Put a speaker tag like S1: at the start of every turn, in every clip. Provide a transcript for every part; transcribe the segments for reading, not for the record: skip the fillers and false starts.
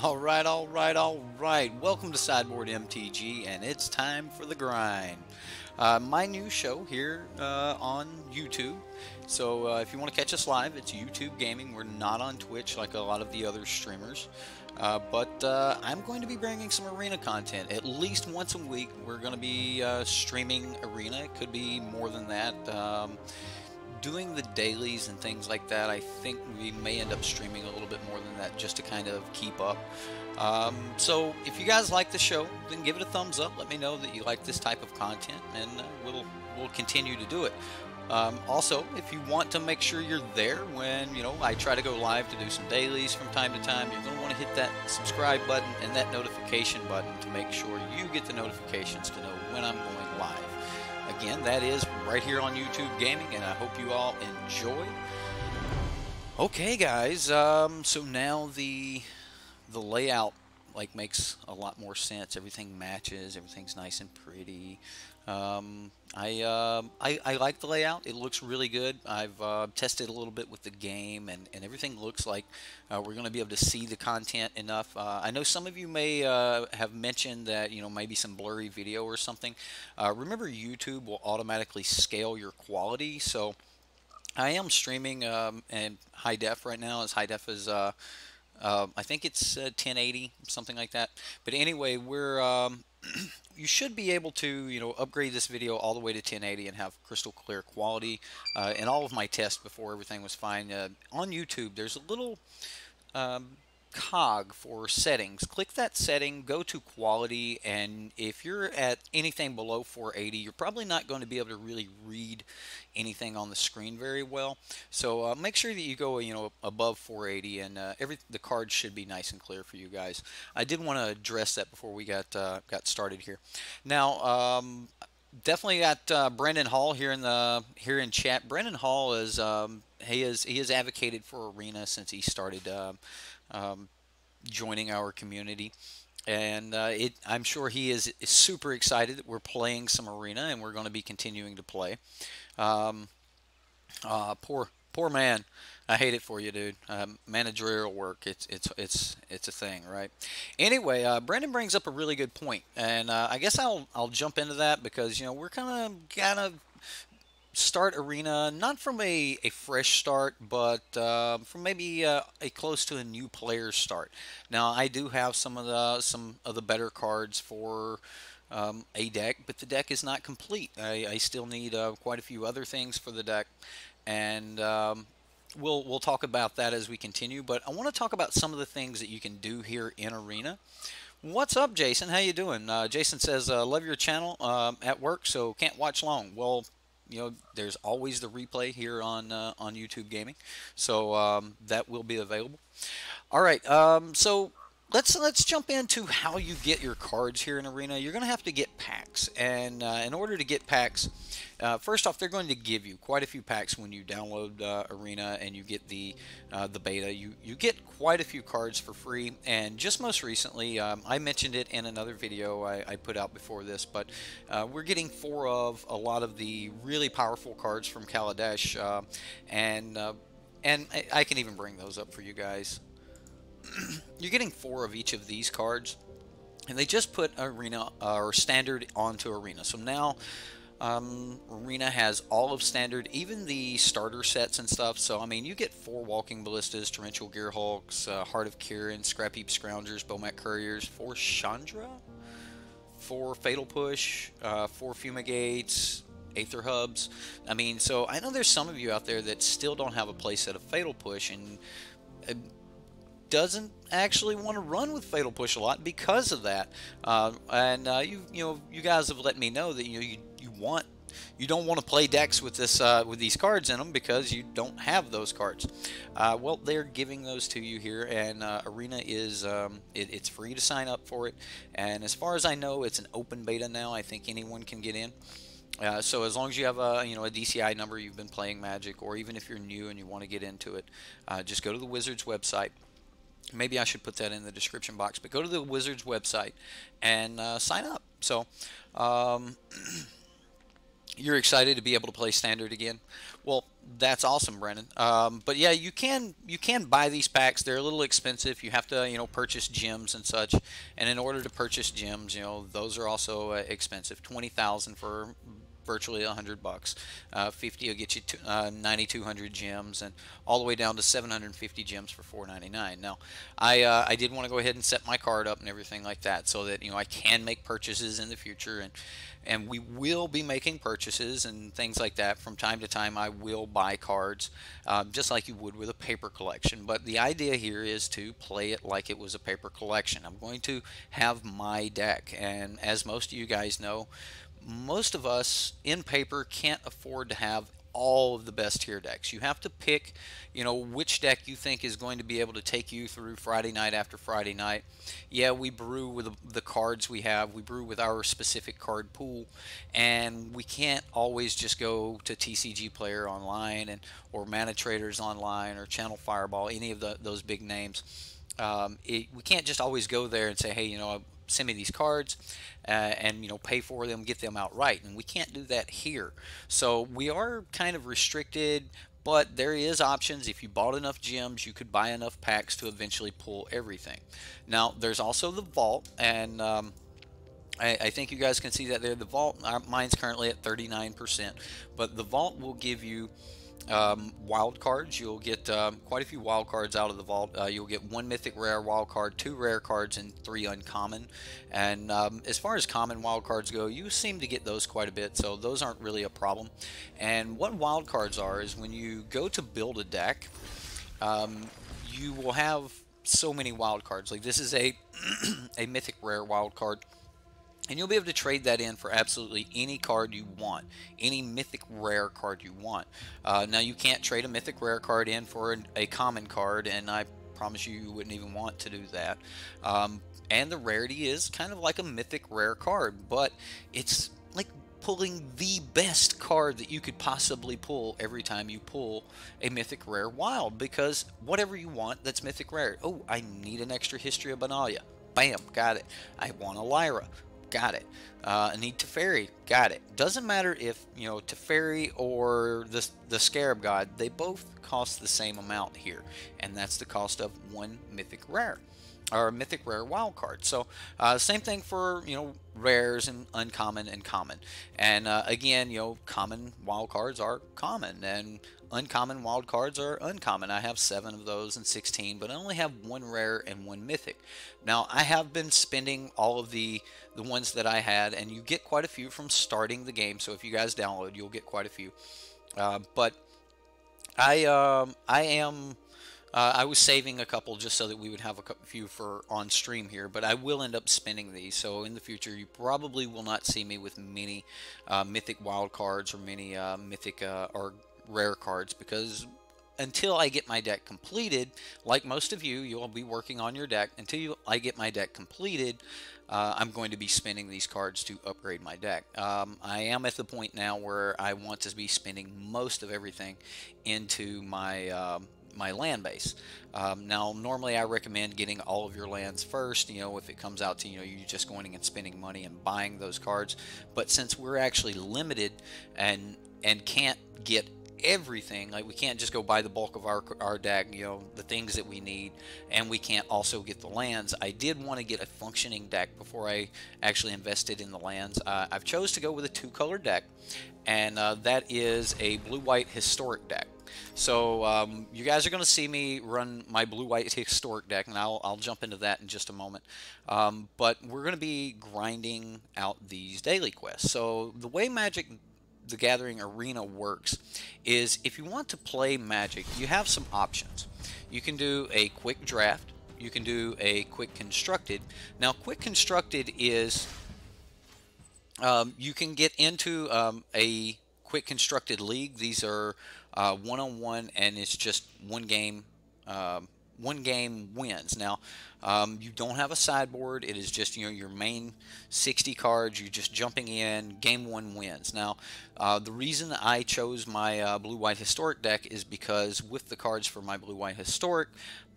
S1: All right. Welcome to Sideboardmtg, and it's time for the grind. My new show here on YouTube. So if you want to catch us live, it's YouTube Gaming. We're not on Twitch like a lot of the other streamers. But I'm going to be bringing some arena content. At least once a week, we're going to be streaming arena. It could be more than that. Doing the dailies and things like that, I think we may end up streaming a little bit more than that just to kind of keep up. So if you guys like the show, then give it a thumbs up. Let me know that you like this type of content, and we'll continue to do it. Also, if you want to make sure you're there when I try to go live to do some dailies from time to time, you're going to want to hit that subscribe button and that notification button to make sure you get the notifications to know when I'm going live. Again, that is right here on YouTube Gaming, and I hope you all enjoy. Okay, guys, so now the layout makes a lot more sense. Everything matches. Everything's nice and pretty. I like the layout. It looks really good. I've tested a little bit with the game, and everything looks like we're going to be able to see the content enough. I know some of you may have mentioned that maybe some blurry video or something. Remember, YouTube will automatically scale your quality, so I am streaming in high def right now. As high def as I think it's 1080, something like that. But anyway, we're you should be able to upgrade this video all the way to 1080 and have crystal clear quality. In all of my tests before, everything was fine. On YouTube, there's a little cog for settings. Click that setting, go to quality, and if you're at anything below 480, you're probably not going to be able to really read anything on the screen very well. So make sure that you go above 480, and the cards should be nice and clear for you guys. I did want to address that before we got started here. Now definitely got Brendan Hall here in chat. Brendan Hall is he has advocated for arena since he started joining our community, and I'm sure he is super excited that we're playing some arena, and we're going to be continuing to play. Poor man, I hate it for you, dude. Managerial work, it's a thing, right? Anyway, Brandon brings up a really good point, and I guess I'll jump into that because we're kind of start arena not from a fresh start, but from maybe a close to a new player start. Now I do have some of the better cards for a deck, but the deck is not complete. I still need quite a few other things for the deck, and we'll talk about that as we continue. But I want to talk about some of the things that you can do here in arena. What's up, Jason? How you doing? Jason says, love your channel at work, so can't watch long. Well, there's always the replay here on YouTube Gaming, so that will be available. All right, so let's jump into how you get your cards here in arena. You're going to have to get packs, and in order to get packs, first off, they're going to give you quite a few packs when you download arena and you get the beta. You get quite a few cards for free, and just most recently, I mentioned it in another video I put out before this, but we're getting 4 of a lot of the really powerful cards from Kaladesh, and I can even bring those up for you guys. You're getting 4 of each of these cards, and they just put arena or standard onto arena. So now arena has all of standard, even the starter sets and stuff. So I mean, you get 4 walking ballistas, torrential gearhulks, heart of Kirin, scrap heap scroungers, Bomat couriers, 4 Chandra, 4 fatal push, 4 fumigates, aether hubs. I mean, so I know there's some of you out there that still don't have a playset of fatal push, and doesn't actually want to run with fatal push a lot because of that. You guys have let me know that you don't want to play decks with these cards in them because you don't have those cards. Well, they're giving those to you here, and arena is it's free to sign up for it, and as far as I know, it's an open beta now. I think anyone can get in. So as long as you have a DCI number, you've been playing Magic, or even if you're new and you want to get into it, just go to the Wizards website. Maybe I should put that in the description box, but go to the Wizards website and sign up. So You're excited to be able to play standard again. Well, that's awesome, Brennan. But yeah, you can buy these packs. They're a little expensive. You have to purchase gems and such. And in order to purchase gems, those are also expensive. 20,000 for virtually $100. 50 will get you 9,200 gems, and all the way down to 750 gems for 499. Now, I did want to go ahead and set my card up and everything like that, so that I can make purchases in the future, and we will be making purchases and things like that from time to time. I will buy cards, just like you would with a paper collection. But the idea here is to play it like it was a paper collection. I'm going to have my deck, and as most of you guys know, most of us in paper can't afford to have all of the best tier decks. You have to pick, which deck you think is going to be able to take you through Friday night after Friday night. Yeah, we brew with the cards we have. We brew with our specific card pool, and we can't always just go to TCG Player Online or manatraders Online or Channel Fireball, any of those big names. We can't just always go there and say, hey, send me these cards, and pay for them, get them outright, and we can't do that here. So we are kind of restricted, but there is options. If you bought enough gems, you could buy enough packs to eventually pull everything. Now there's also the vault, and I think you guys can see that there. The vault, mine's currently at 39%, but the vault will give you wild cards. You'll get quite a few wild cards out of the vault. You'll get 1 mythic rare wild card, 2 rare cards, and 3 uncommon. And as far as common wild cards go, you seem to get those quite a bit, so those aren't really a problem. And what wild cards are is when you go to build a deck, you will have so many wild cards. Like this is a a mythic rare wild card, and you'll be able to trade that in for absolutely any card you want, any mythic rare card you want. Now you can't trade a mythic rare card in for a common card, and I promise you wouldn't even want to do that. And the rarity is kind of like a mythic rare card, but it's like pulling the best card that you could possibly pull every time you pull a mythic rare wild, because whatever you want that's mythic rare. Oh, I need an extra History of Benalia. Bam, got it. I want a Lyra. Got it. I need Teferi. Got it. Doesn't matter if, Teferi or the Scarab God, they both cost the same amount here. And that's the cost of 1 mythic rare, or a mythic rare wild card. So same thing for rares and uncommon and common. And again, common wild cards are common, and uncommon wild cards are uncommon. I have 7 of those and 16, but I only have 1 rare and 1 mythic. Now I have been spending all of the ones that I had, and you get quite a few from starting the game. So if you guys download, you'll get quite a few. But I was saving a couple just so that we would have a few for on stream here, but I will end up spending these. So in the future, you probably will not see me with many mythic wild cards or many mythic or rare cards, because until I get my deck completed, like most of you, you'll be working on your deck. Until I get my deck completed, I'm going to be spending these cards to upgrade my deck. I am at the point now where I want to be spending most of everything into my my land base. Now normally I recommend getting all of your lands first, if it comes out to you just going and spending money and buying those cards. But since we're actually limited and can't get everything, like we can't just go buy the bulk of our deck, the things that we need, and we can't also get the lands, I did want to get a functioning deck before I actually invested in the lands. I've chose to go with a 2-color deck, and that is a blue-white historic deck. So you guys are going to see me run my blue-white historic deck, and I'll jump into that in just a moment. But we're going to be grinding out these daily quests. So the way Magic the Gathering Arena works is, if you want to play Magic, you have some options. You can do a quick draft. You can do a quick constructed. Now, quick constructed is you can get into a quick constructed league. These are one-on-one, and it's just one game wins. Now, you don't have a sideboard. It is just your main 60 cards. You're just jumping in. Game 1 wins. Now, The reason I chose my blue-white historic deck is because with the cards for my blue-white historic,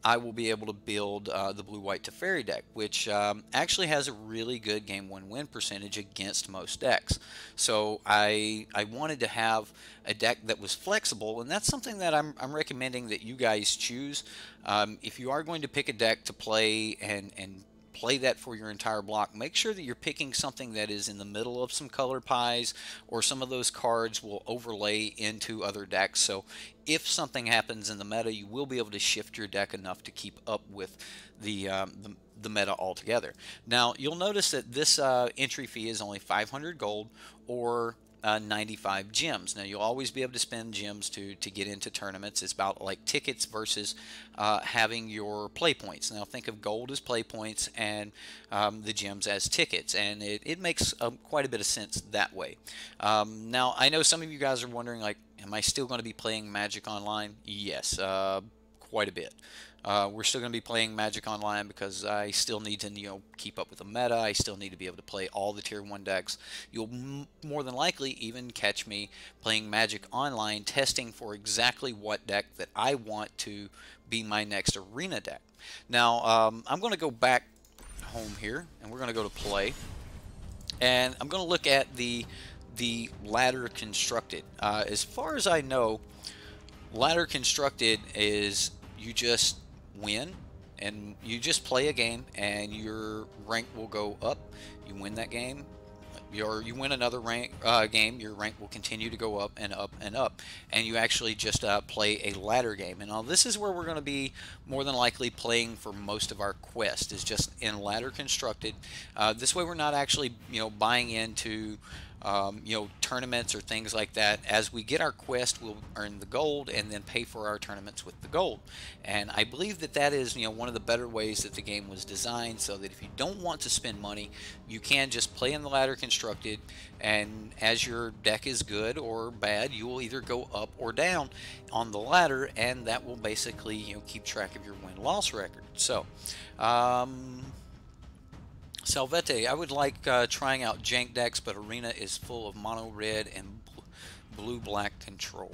S1: I will be able to build the blue-white Teferi deck, which actually has a really good game win-win percentage against most decks. So I wanted to have a deck that was flexible, and that's something that I'm recommending that you guys choose. If you are going to pick a deck to play and play that for your entire block, make sure that you're picking something that is in the middle of some color pies, or some of those cards will overlay into other decks. So if something happens in the meta, you will be able to shift your deck enough to keep up with the meta altogether. Now you'll notice that this entry fee is only 500 gold or 95 gems. Now you'll always be able to spend gems to get into tournaments. It's about like tickets versus having your play points. Now think of gold as play points and the gems as tickets, and it makes quite a bit of sense that way. Now I know some of you guys are wondering, like, am I still going to be playing Magic Online? Yes, quite a bit. We're still going to be playing Magic Online because I still need to, keep up with the meta. I still need to be able to play all the Tier 1 decks. You'll more than likely even catch me playing Magic Online, testing for exactly what deck that I want to be my next arena deck. Now, I'm going to go back home here, and we're going to go to play. And I'm going to look at the ladder constructed. As far as I know, ladder constructed is you just win, and you just play a game and your rank will go up. You win that game, you win another game, your rank will continue to go up and up and up, and you actually just play a ladder game. And now this is where we're going to be more than likely playing for most of our quest, is just in ladder constructed. This way we're not actually buying into tournaments or things like that. As we get our quest, we'll earn the gold and then pay for our tournaments with the gold. And I believe that that is one of the better ways that the game was designed, so that if you don't want to spend money, you can just play in the ladder constructed, and as your deck is good or bad, you will either go up or down on the ladder, and that will basically keep track of your win-loss record. So Salvete, I would like trying out jank decks, but Arena is full of mono red and blue-black control.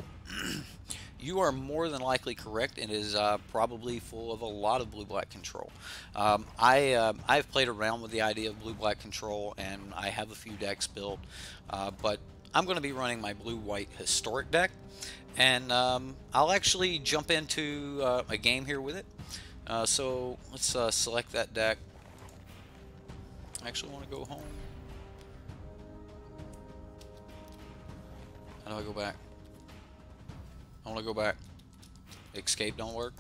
S1: You are more than likely correct. It is probably full of a lot of blue-black control. I've played around with the idea of blue-black control, and I have a few decks built, but I'm going to be running my blue-white historic deck, and I'll actually jump into a game here with it. So let's select that deck. I actually want to go home. How do I go back? I want to go back. Escape don't work.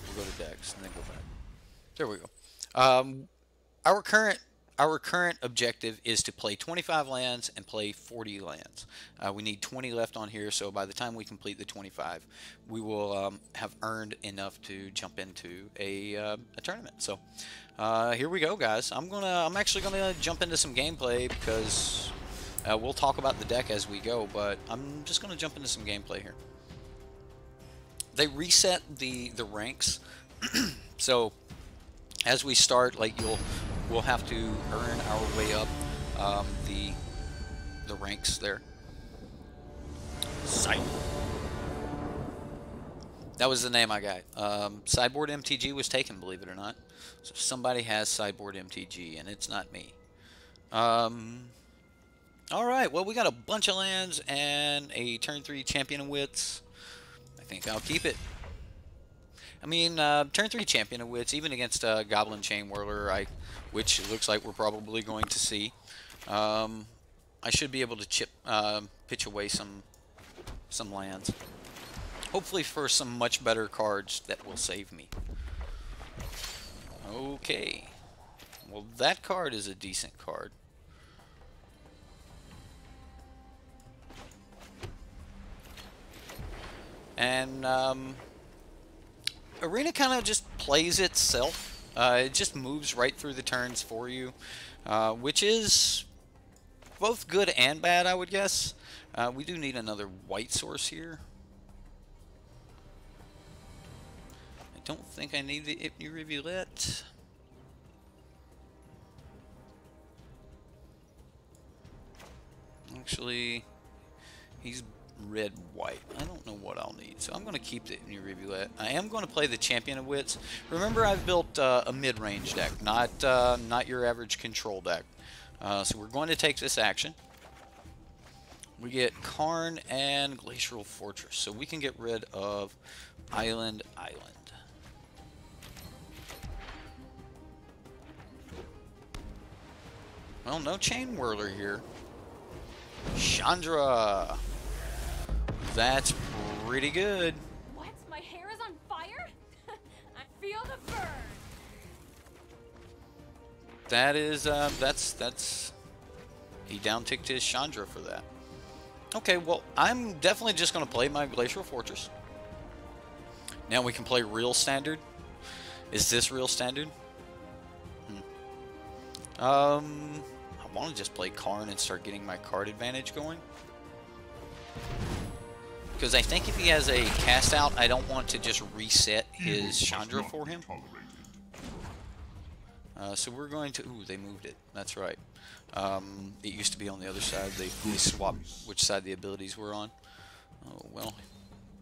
S1: We'll go to decks and then go back. There we go. Our current objective is to play 25 lands and play 40 lands. We need 20 left on here, so by the time we complete the 25, we will have earned enough to jump into a tournament. So here we go, guys. I'm actually gonna jump into some gameplay because we'll talk about the deck as we go, but I'm just gonna jump into some gameplay here. They reset the ranks, so as we start, we'll have to earn our way up the ranks there. That was the name I got. Sideboardmtg was taken, believe it or not. So somebody has Sideboardmtg, and it's not me. Alright, well, we got a bunch of lands and a turn 3 Champion of Wits. I think I'll keep it. I mean, turn 3 Champion of Wits, even against Goblin Chain Whirler, which it looks like we're probably going to see. I should be able to pitch away some lands. Hopefully for some much better cards that will save me. Okay. Well, that card is a decent card. And Arena kind of just plays itself. It just moves right through the turns for you, which is both good and bad, I would guess. We do need another white source here. I don't think I need the Ipni Rivulet. Actually, He's red-white. I don't know what I'll need, so I'm going to keep the new Rivulet. I am going to play the Champion of Wits. Remember, I've built a mid-range deck, not your average control deck. So we're going to take this action. We get Karn and Glacial Fortress, so we can get rid of Island. Well, no Chain Whirler here. Chandra. That's pretty good.
S2: What? My hair is on fire? I feel the burn.
S1: That is, that's... He down-ticked his Chandra for that. Okay, well, I'm definitely just going to play my Glacial Fortress. Now we can play real standard. Is this real standard? I want to just play Karn and start getting my card advantage going. Because I think if he has a cast out, I don't want to just reset his Chandra for him. So we're going to... Ooh, they moved it. That's right. It used to be on the other side. They swapped which side the abilities were on. Oh, well,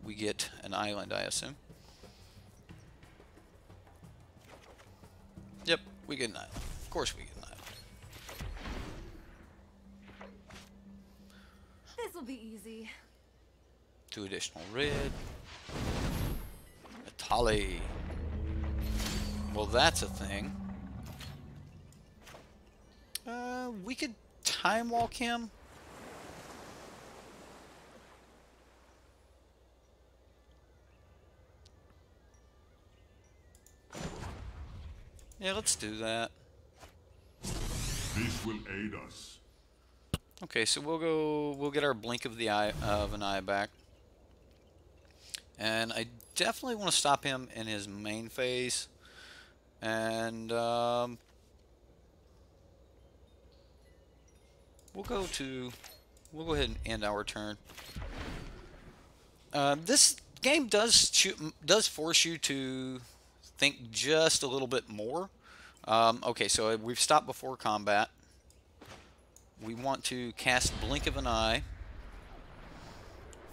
S1: we get an island, I assume. Yep, we get an island. Of course we get an island.
S2: This will be easy.
S1: 2 additional red. Atali. Well, that's a thing. We could time walk him. Yeah, let's do that.
S3: This will aid us.
S1: Okay, so we'll get our blink of an eye back. And I definitely want to stop him in his main phase. And we'll go ahead and end our turn. This game does force you to think just a little bit more. Okay, so we've stopped before combat. We want to cast Blink of an Eye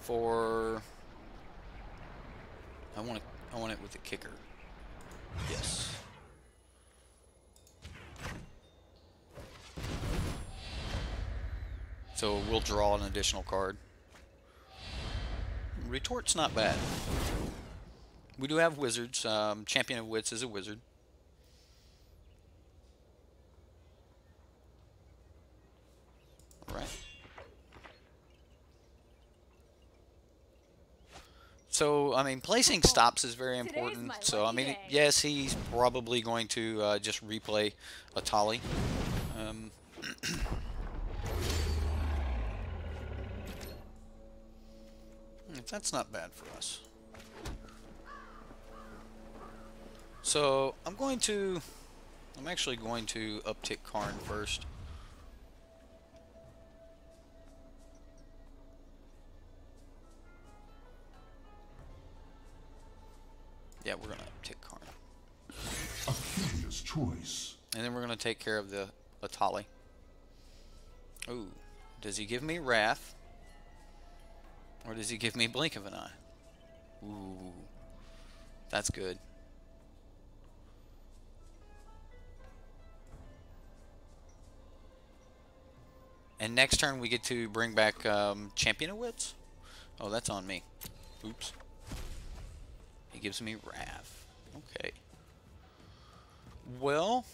S1: for... I want it with the kicker. Yes. So we'll draw an additional card. Retort's not bad. We do have wizards. Champion of Wits is a wizard. Alright. So, I mean, placing stops is very important. So, I mean, yes, he's probably going to just replay Atali. That's not bad for us. So, I'm actually going to uptick Karn first. Yeah, we're going to uptick Karn.
S3: A curious choice.
S1: And then we're going to take care of the Atali. Ooh, does he give me Wrath? Or does he give me Blink of an Eye? Ooh, that's good. And next turn we get to bring back Champion of Wits? Oh, that's on me. Oops. He gives me Wrath. Okay. Well,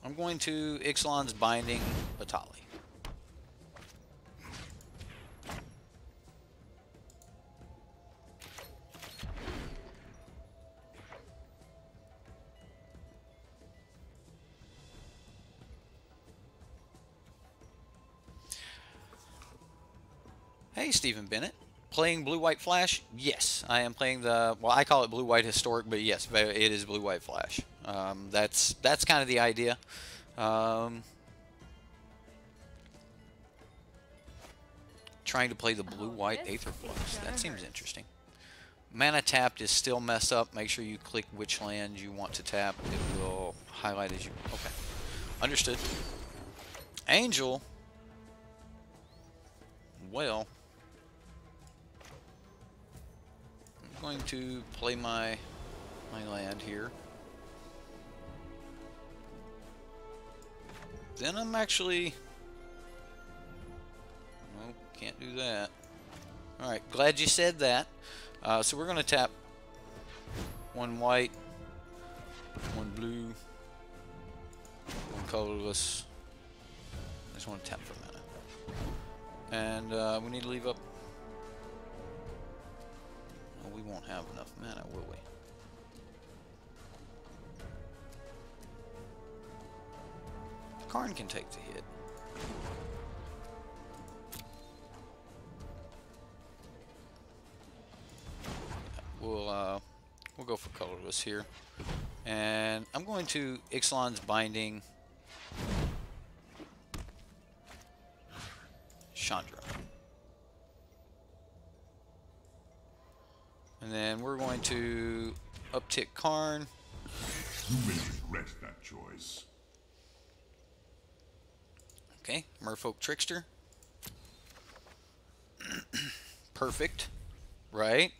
S1: I'm going to Ixalan's Binding Atali. Hey, Stephen Bennett. Playing Blue-White Flash? Yes, I am playing the... Well, I call it Blue-White Historic, but yes, it is Blue-White Flash. That's kind of the idea. Trying to play the Blue-White Aetherflux. That seems interesting. Mana tapped is still messed up. Make sure you click which land you want to tap. It will highlight as you... Okay. Understood. Angel... well, I'm going to play my land here. Then I'm actually... No, can't do that. Alright, glad you said that. So we're going to tap one white, one blue, one colorless. I just want to tap for a mana. And we need to leave up... Oh, we won't have enough mana, will we? Karn can take the hit. We'll go for colorless here, and I'm going to Ixalan's Binding Chandra, and then we're going to uptick Karn.
S3: You may regret that choice.
S1: Okay, Merfolk Trickster. Perfect, right?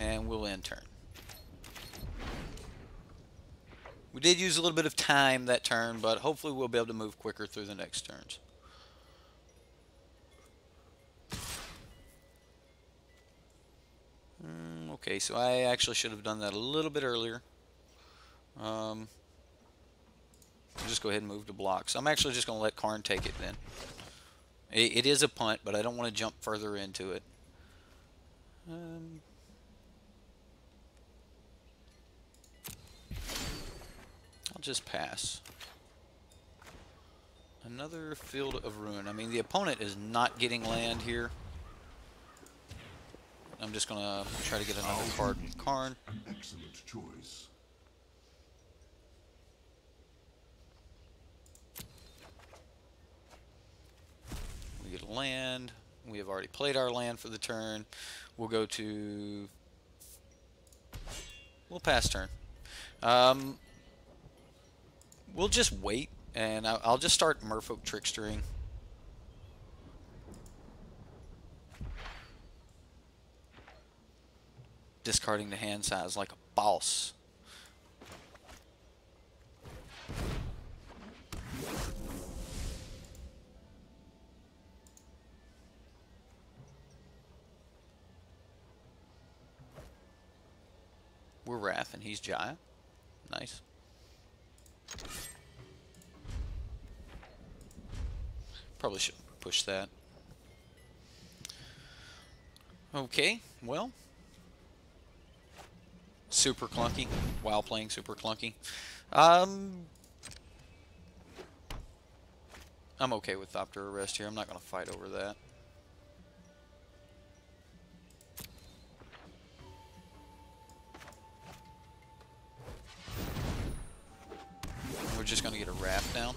S1: And we'll end turn. We did use a little bit of time that turn, but hopefully we'll be able to move quicker through the next turns. Okay, so I actually should have done that a little bit earlier. I'll just go ahead and move to blocks. I'm actually just going to let Karn take it then. It is a punt, but I don't want to jump further into it. I'll just pass. Another Field of Ruin. I mean, the opponent is not getting land here. I'm just going to try to get another card with Karn.
S3: An excellent choice.
S1: We get a land. We have already played our land for the turn. We'll go to... We'll pass turn. We'll just wait, and I'll just start Merfolk Trickstering. Discarding the hand size like a boss. We're Wrath and he's Jaya. Nice. Probably should push that. Okay, well. Super clunky while playing super clunky. I'm okay with Thopter Arrest here. I'm not going to fight over that. We're just going to get a Wrath down.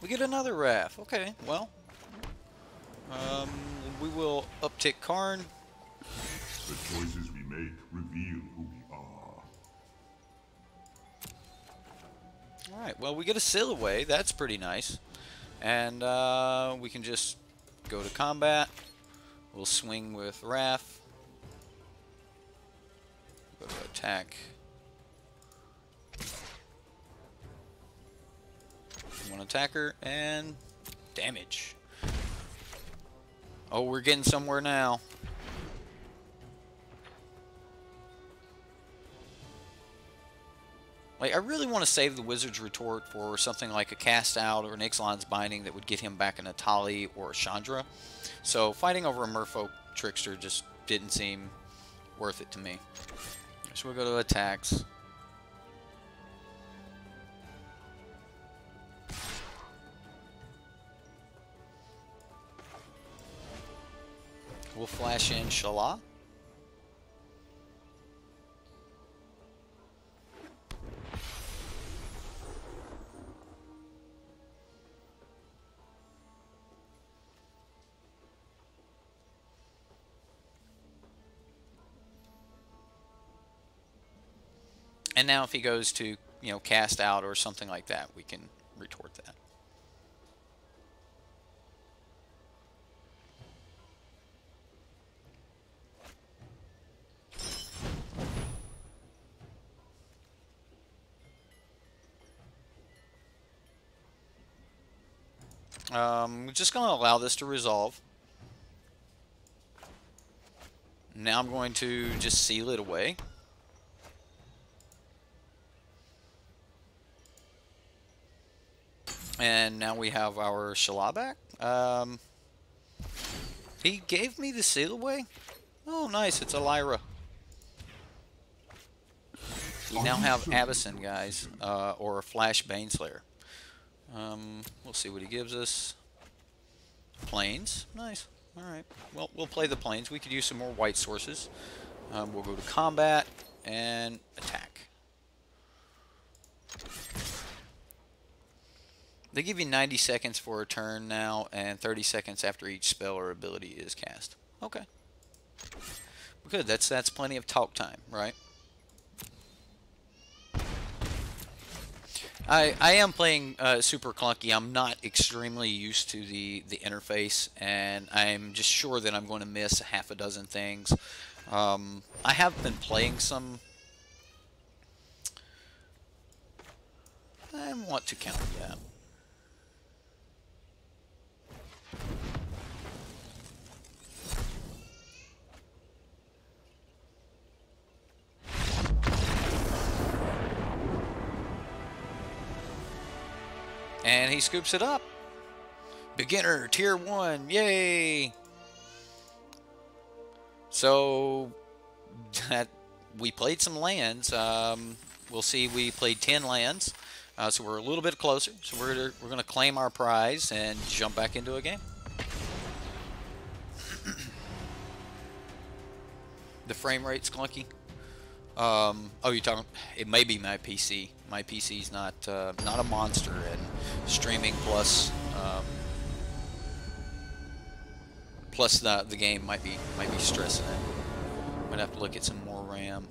S1: We get another Wrath. Okay, well. We will uptick Karn.
S3: The choices we make reveal who we are.
S1: Alright, well, we get a Seal Away. That's pretty nice. And we can just go to combat. We'll swing with Wrath. Go to attack. One attacker and damage. Oh, we're getting somewhere now. Like, I really want to save the Wizard's Retort for something like a Cast Out or an Ixalan's Binding that would get him back an Atali or a Chandra. So fighting over a Merfolk Trickster just didn't seem worth it to me. So we'll go to attacks. We'll flash in Shala. And now if he goes to, Cast Out or something like that, we can retort that. We're just going to allow this to resolve. Now I'm going to just seal it away. And now we have our Shala back. He gave me the seal away? Oh, nice. It's a Lyra. We now have Avacyn, guys. Or a Flash Baneslayer. We'll see what he gives us. Plains. Nice. Alright. Well, we'll play the plains. We could use some more white sources. We'll go to combat and attack. They give you 90 seconds for a turn now, and 30 seconds after each spell or ability is cast. Okay. Good. That's plenty of talk time, right? I am playing super clunky. I'm not extremely used to the interface, and I'm just sure that I'm going to miss half a dozen things. I have been playing some. I want to count that. And he scoops it up. Beginner, tier 1, yay! So, we played some lands. We'll see, we played 10 lands. So we're a little bit closer. So we're going to claim our prize and jump back into a game. The frame rate's clunky. Oh, you're talking? It may be my PC. My PC's not a monster, and streaming plus plus the game might be stressing it. Might have to look at some more RAM.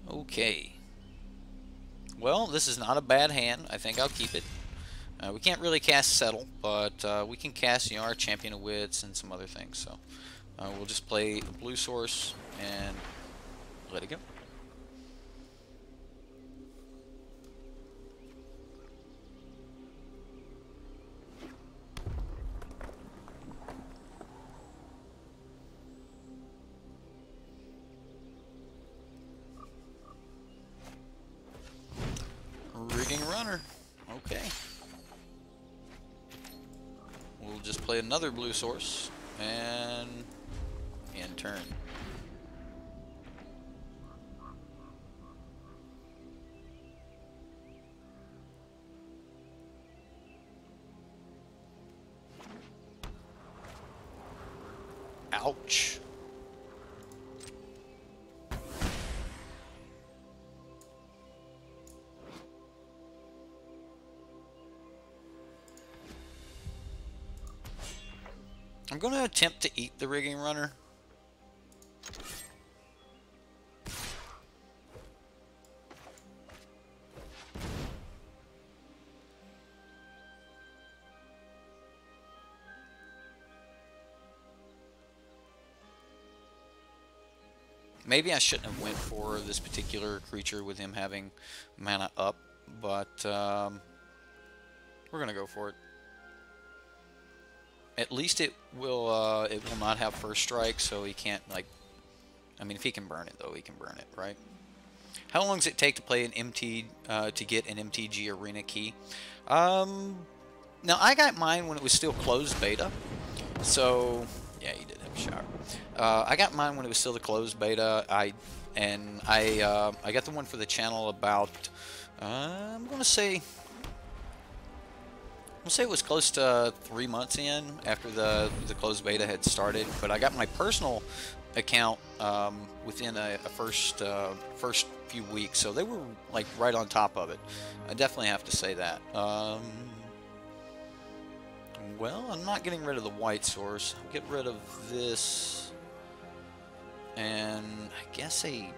S1: Okay. Well, this is not a bad hand. I think I'll keep it. We can't really cast Settle, but we can cast, you know, our Champion of Wits and some other things. So we'll just play a blue source and let it go. Rigging Runner. Okay. We'll just play another blue source and end turn. Ouch. I'm going to attempt to eat the Rigging Runner. Maybe I shouldn't have went for this particular creature with him having mana up, but we're going to go for it. At least it will not have first strike, so he can't, like, I mean, if he can burn it, though, he can burn it, right? How long does it take to play an MT, to get an MTG Arena key? Now, I got mine when it was still closed beta, so, yeah, you did have a shower. I got mine when it was still the closed beta. I got the one for the channel about, I'm going to say... I'll say it was close to 3 months in after the closed beta had started, but I got my personal account within a first few weeks, so they were like right on top of it. I definitely have to say that. Well, I'm not getting rid of the white source. I'll get rid of this, and I guess I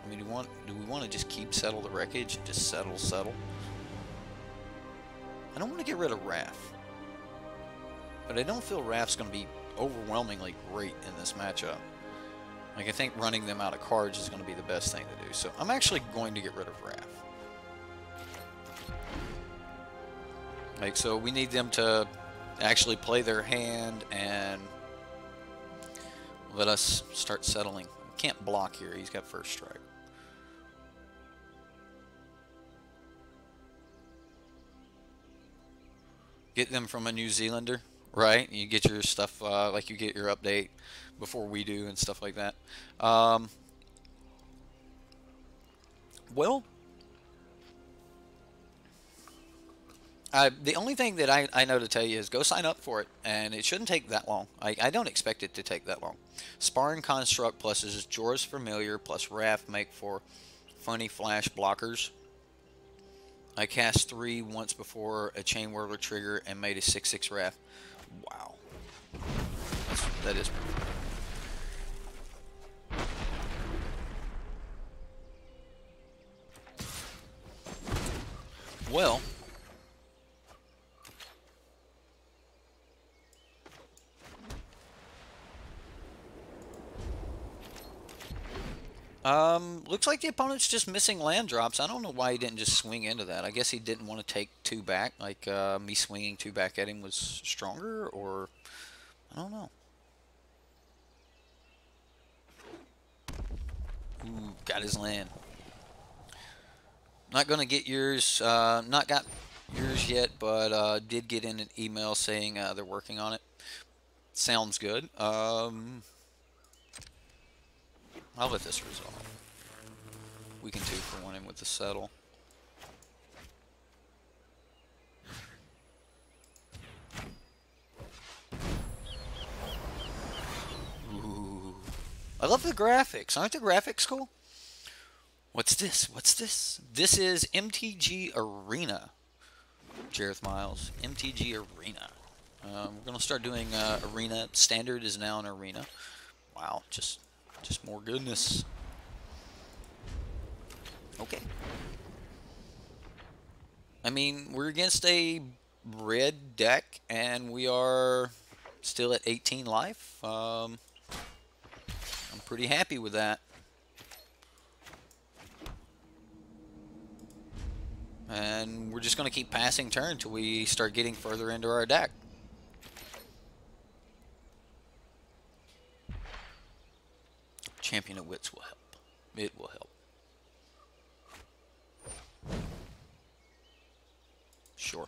S1: mean, do we want to just keep Settle the Wreckage and just settle? I don't want to get rid of Wrath, but I don't feel Wrath's going to be overwhelmingly great in this matchup. Like, I think running them out of cards is going to be the best thing to do. So I'm actually going to get rid of Wrath. Like, so we need them to actually play their hand and let us start settling. Can't block here. He's got first strike. Get them from a New Zealander, right? You get your stuff, like you get your update before we do and stuff like that. Well, the only thing that I know to tell you is go sign up for it, and it shouldn't take that long. I don't expect it to take that long. Sparring Construct plus is Jorah's Familiar plus Wrath make for funny flash blockers. I cast 3 once before a Chain Whirler trigger and made a 6/6 Wrath. Wow. That is pretty cool. Well, looks like the opponent's just missing land drops. I don't know why he didn't just swing into that. I guess he didn't want to take 2 back. Like, me swinging 2 back at him was stronger, or I don't know. Ooh, got his land. Not gonna get yours. Not got yours yet, but did get in an email saying they're working on it. Sounds good. I'll let this resolve. We can 2-for-1 him with the settle. Ooh. I love the graphics. Aren't the graphics cool? What's this? What's this? This is MTG Arena. Jareth Miles. MTG Arena. We're going to start doing Arena. Standard is now an Arena. Wow, just more goodness. Okay. I mean, we're against a red deck, and we are still at 18 life. I'm pretty happy with that. And we're just going to keep passing turn until we start getting further into our deck. Champion of Wits will help. It will help. Sure.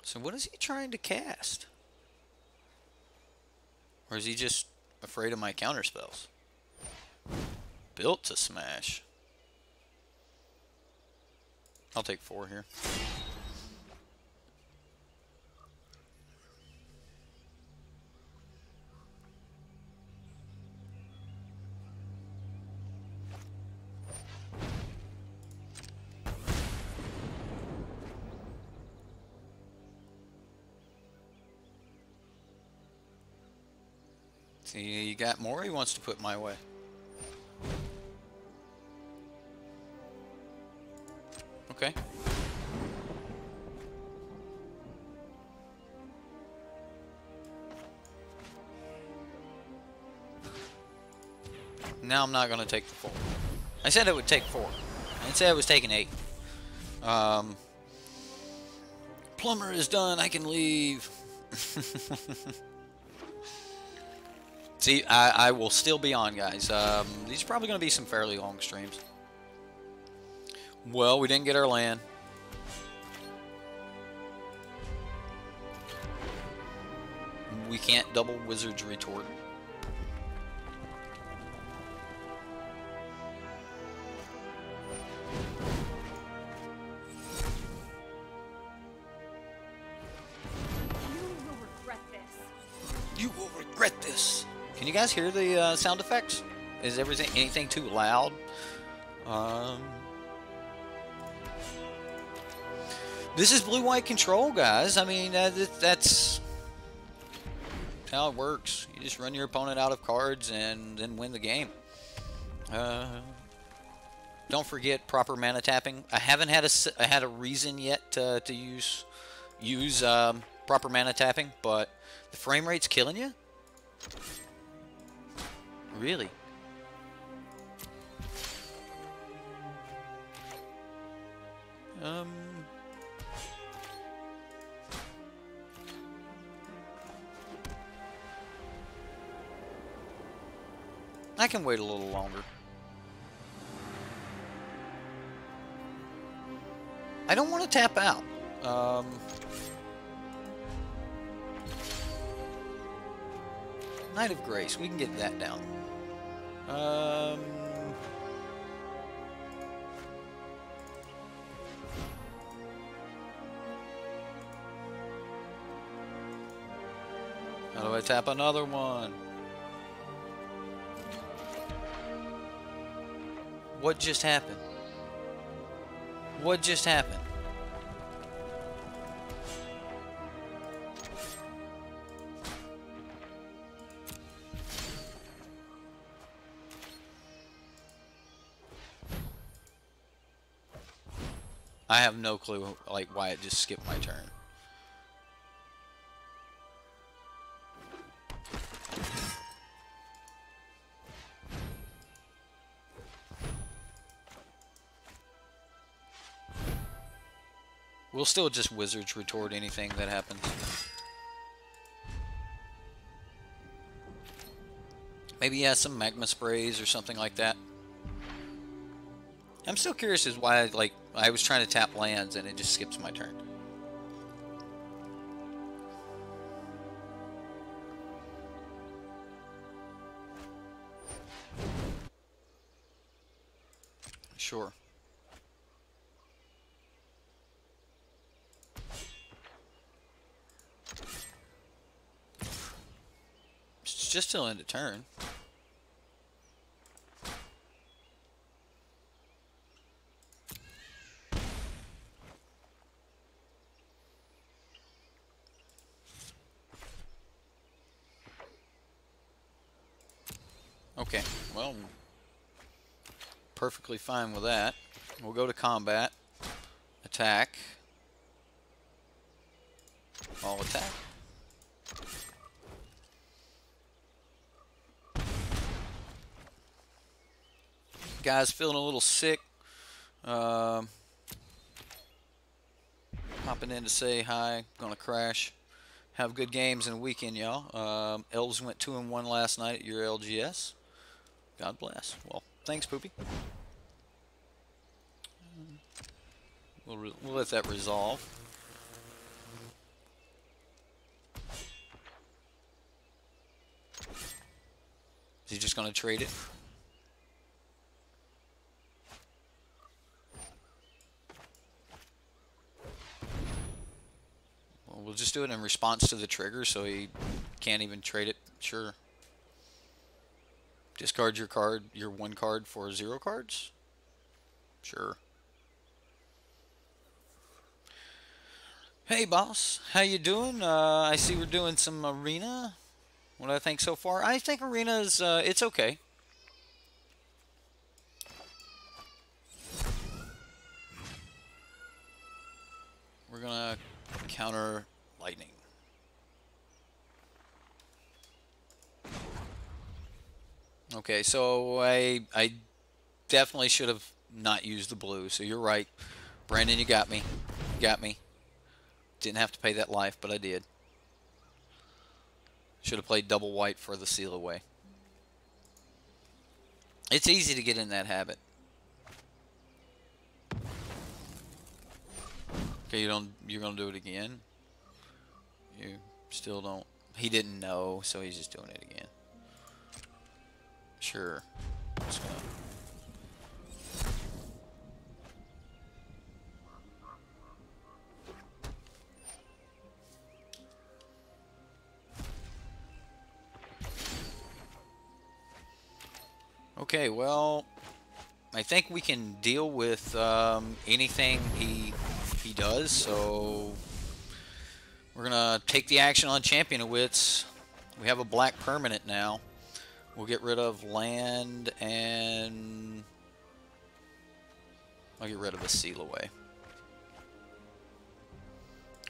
S1: So what is he trying to cast? Or is he just afraid of my counter spells? Built to smash. I'll take 4 here. See, you got more he wants to put my way. Okay. Now I'm not going to take the 4. I said I would take 4. I didn't say I was taking 8. Plumber is done. I can leave. See, I will still be on, guys. These are probably going to be some fairly long streams. Well, we didn't get our land. We can't double Wizard's Retort.
S2: You will regret this.
S1: You will regret this. Can you guys hear the sound effects? Is anything too loud? This is blue-white control, guys. I mean, that's how it works. You just run your opponent out of cards and then win the game. Don't forget proper mana tapping. I haven't had a reason yet to use proper mana tapping, but the frame rate's killing you. Really? I can wait a little longer. I don't want to tap out. Knight of Grace, we can get that down. How do I tap another one? What just happened? What just happened? I have no clue, like, why it just skipped my turn. We'll still just Wizards retort anything that happens. Maybe he has some magma sprays or something like that. I'm still curious as why, like, I was trying to tap lands and it just skips my turn. Sure. It's just till end of turn. Okay, well, perfectly fine with that. We'll go to combat. Attack. All attack. Guy's feeling a little sick. Hopping in to say hi. Gonna crash. Have good games in a weekend, y'all. Elves went 2-1 last night at your LGS. God bless. Well, thanks, Poopy. We'll let that resolve. Is he just going to trade it? Well, we'll just do it in response to the trigger, so he can't even trade it. Sure. Discard your card, your one card for 0 cards? Sure. Hey boss, how you doing? I see we're doing some arena. What do I think so far? I think arena is, it's okay. We're gonna counter lightning. Okay, so I definitely should have not used the blue, so you're right. Brandon, you got me. You got me. Didn't have to pay that life, but I did. Should have played double white for the seal away. It's easy to get in that habit. Okay, you're gonna do it again? You still don't. He didn't know, so he's just doing it again. Sure. Just gonna... Okay, well, I think we can deal with anything he does, so we're gonna take the action on Champion of Wits. We have a black permanent now. We'll get rid of land, and I'll get rid of a seal away.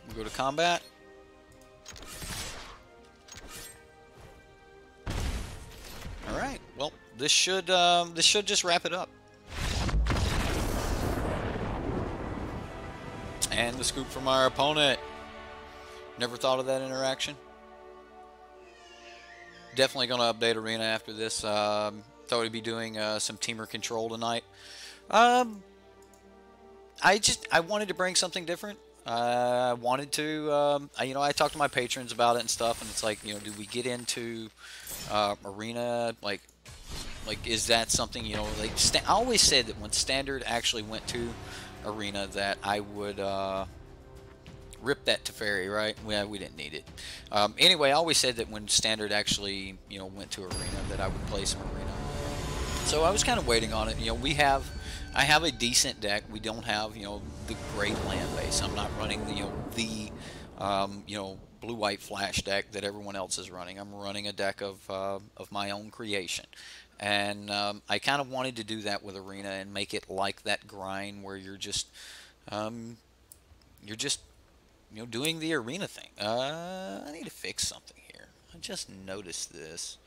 S1: We'll go to combat. All right. Well, this should just wrap it up. And the scoop from our opponent. Never thought of that interaction. Definitely going to update Arena after this. Thought we'd be doing some teamer control tonight. I wanted to bring something different. I wanted to, you know, I talked to my patrons about it and stuff, and it's like, you know, do we get into Arena? Like, is that something, you know, like, I always said that when Standard actually went to Arena that I would rip that to Fairy, right? Well, we didn't need it. Anyway, I always said that when Standard actually, you know, went to Arena that I would play some Arena. So I was kind of waiting on it. You know, I have a decent deck. We don't have, you know, the great land base. I'm not running the you know, blue-white flash deck that everyone else is running. I'm running a deck of my own creation. And I kind of wanted to do that with Arena and make it like that grind where you're just you know, doing the Arena thing. I need to fix something here. I just noticed this.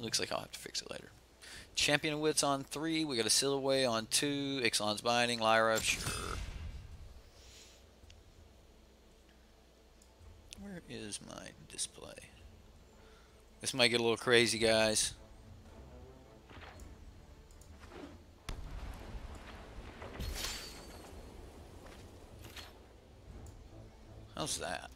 S1: Looks like I'll have to fix it later. Champion of Wits on 3. We got a Silhouette on 2. Ixalan's Binding. Lyra, sure. Where is my display? This might get a little crazy, guys. How's that?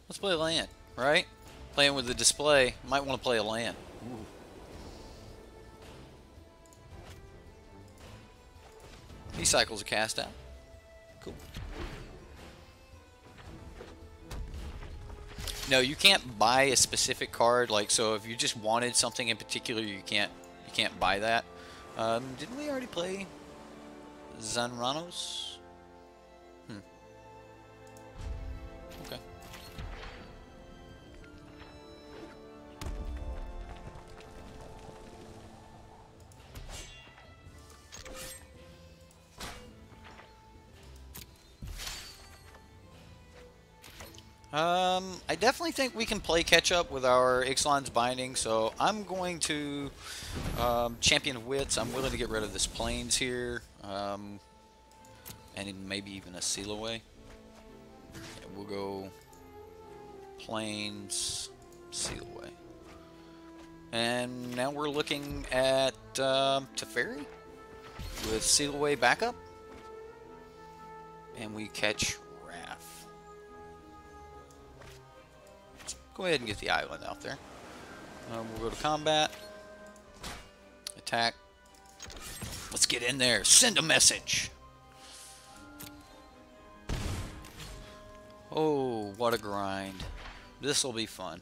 S1: Let's play a land, right? Playing with the display. Might want to play a land. Ooh. He cycles a cast out. Cool. No, you can't buy a specific card. Like, so if you just wanted something in particular, you can't buy that. Didn't we already play Zanranos? Okay. I definitely think we can play catch up with our Ixalan's Binding, so I'm going to Champion of Wits. I'm willing to get rid of this Plains here, and maybe even a Seal Away. Yeah, we'll go Plains, Seal Away. And now we're looking at Teferi with Seal Away backup, and we catch go ahead and get the island out there. We'll go to combat. Attack. Let's get in there. Send a message. Oh, what a grind. This will be fun.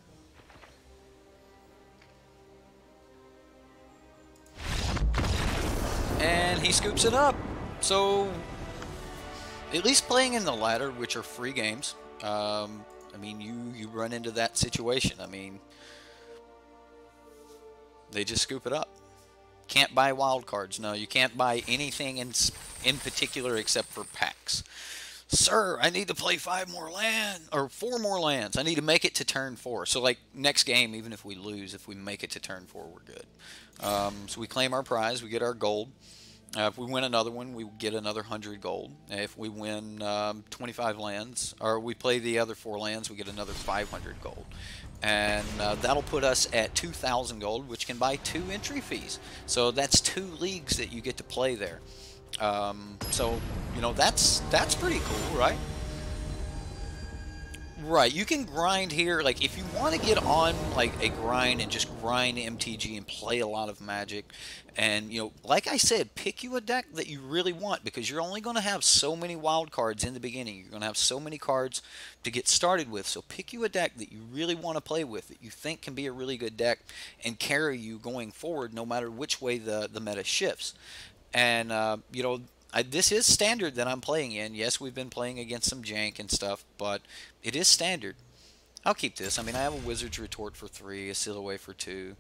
S1: And he scoops it up. So, at least playing in the ladder, which are free games, I mean, you run into that situation. I mean, they just scoop it up. Can't buy wild cards. No, you can't buy anything in particular except for packs. Sir, I need to play 5 more lands, or 4 more lands. I need to make it to turn 4. So, like, next game, even if we lose, if we make it to turn 4, we're good. So we claim our prize. We get our gold. If we win another one, we get another 100 gold. If we win 25 lands, or we play the other 4 lands, we get another 500 gold. And that'll put us at 2,000 gold, which can buy 2 entry fees. So that's 2 leagues that you get to play there. So, you know, that's pretty cool, right? Right, you can grind here. Like, if you want to get on, like, a grind and just grind MTG and play a lot of Magic, and, you know, like I said, pick you a deck that you really want, because you're only going to have so many wild cards in the beginning. You're going to have so many cards to get started with, so pick you a deck that you really want to play with, that you think can be a really good deck and carry you going forward no matter which way the meta shifts. And, you know, This is standard that I'm playing in. Yes, we've been playing against some jank and stuff, but it is standard. I'll keep this. I mean, I have a Wizard's Retort for 3, a Silhouette for 2.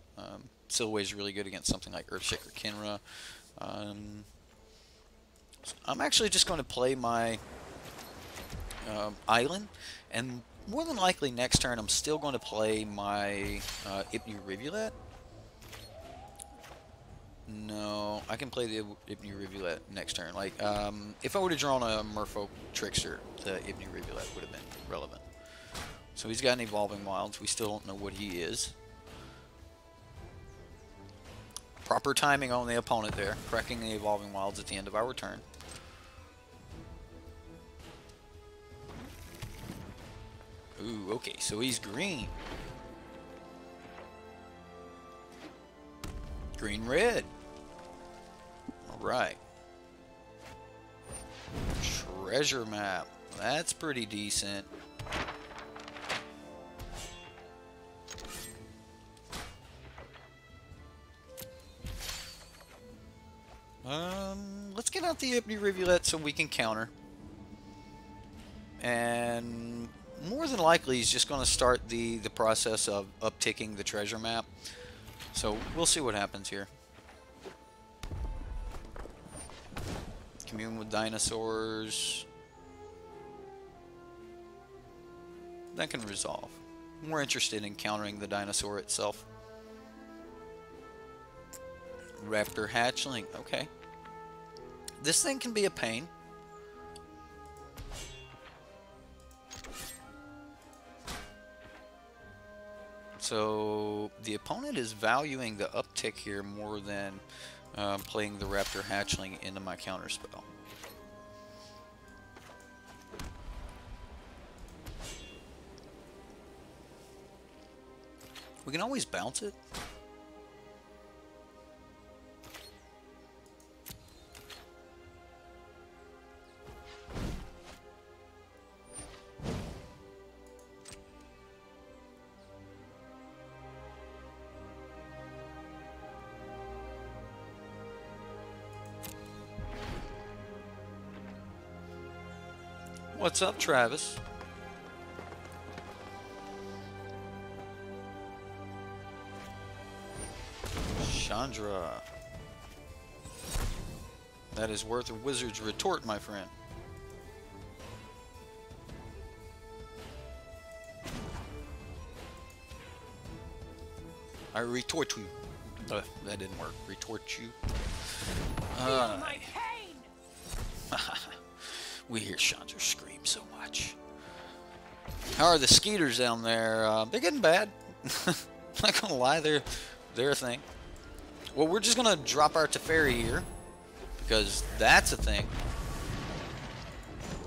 S1: Silhouette is really good against something like Earthshaker Kinra. So I'm actually just going to play my island, and more than likely next turn I'm still going to play my Ipnu Rivulet. No, I can play the Ipnu Rivulet next turn. Like, if I would have drawn a Merfolk Trickster, the Ipnu Rivulet would have been relevant. So he's got an Evolving Wilds. We still don't know what he is. Proper timing on the opponent there, cracking the Evolving Wilds at the end of our turn. Ooh, okay, so he's green. Green-red. Alright. Treasure map. That's pretty decent. Let's get out the Ipnu Rivulet so we can counter. And more than likely he's just going to start the process of upticking the treasure map. So we'll see what happens here. Commune with dinosaurs. That can resolve. I'm more interested in countering the dinosaur itself. Raptor Hatchling. Okay. This thing can be a pain. So the opponent is valuing the uptick here more than playing the Raptor Hatchling into my counterspell. We can always bounce it. What's up, Travis? Chandra. That is worth a Wizard's Retort, my friend. I retort you. That didn't work. Retort you.
S2: My pain!
S1: We hear Chandra scream so much. How are the skeeters down there? They're getting bad. Not gonna lie, they're a thing. Well, we're just gonna drop our Teferi here because that's a thing.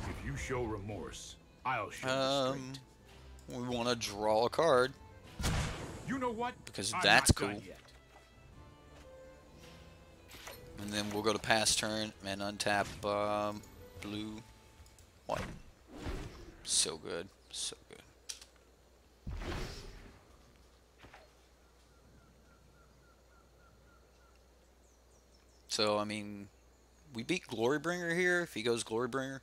S4: If you show remorse, I'll show restraint.
S1: We want to draw a card.
S4: You know what?
S1: Because
S4: I'm
S1: that's
S4: not
S1: cool.
S4: done yet.
S1: And then we'll go to pass turn and untap blue, white. So good, so good. So I mean, we beat Glorybringer here. If he goes Glorybringer,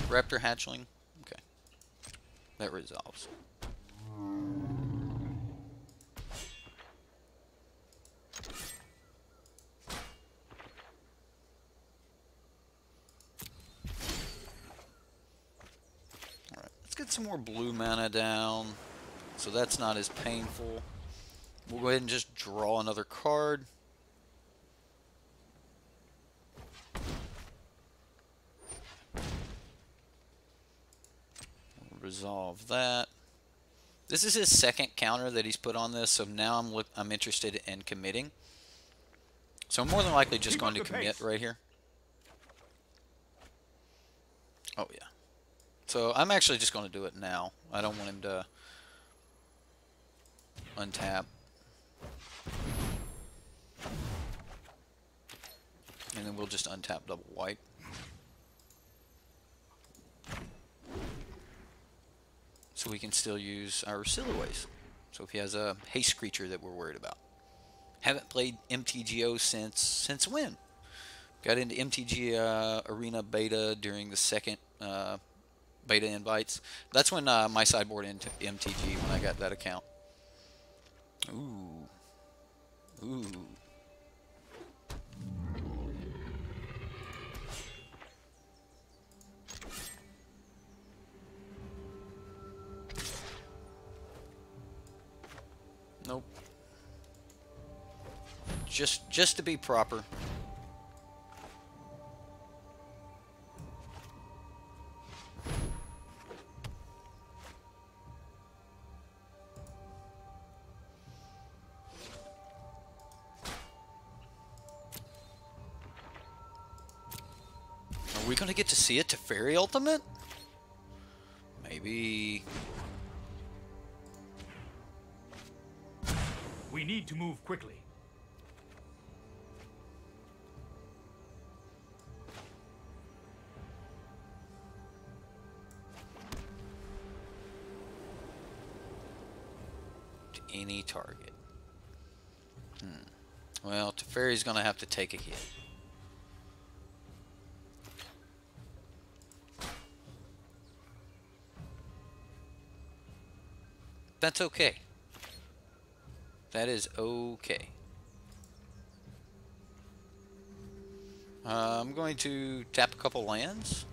S1: Raptor Hatchling. Okay, that resolves. Get some more blue mana down, so that's not as painful. We'll go ahead and just draw another card. Resolve that. This is his second counter that he's put on this, so now I'm interested in committing. So I'm more than likely just going to commit right here. Oh yeah. So I'm actually just going to do it now. I don't want him to untap. And then we'll just untap double white. So we can still use our Silhouettes. So if he has a haste creature that we're worried about. Haven't played MTGO since when? Got into MTG Arena beta during the second beta invites. That's when my sideboard into MTG when I got that account. Ooh. Ooh. Nope. Just to be proper. Are we gonna get to see a Teferi ultimate? Maybe.
S4: We need to move quickly.
S1: To any target. Well, Teferi's gonna have to take a hit. That's okay. That is okay. I'm going to tap a couple lands.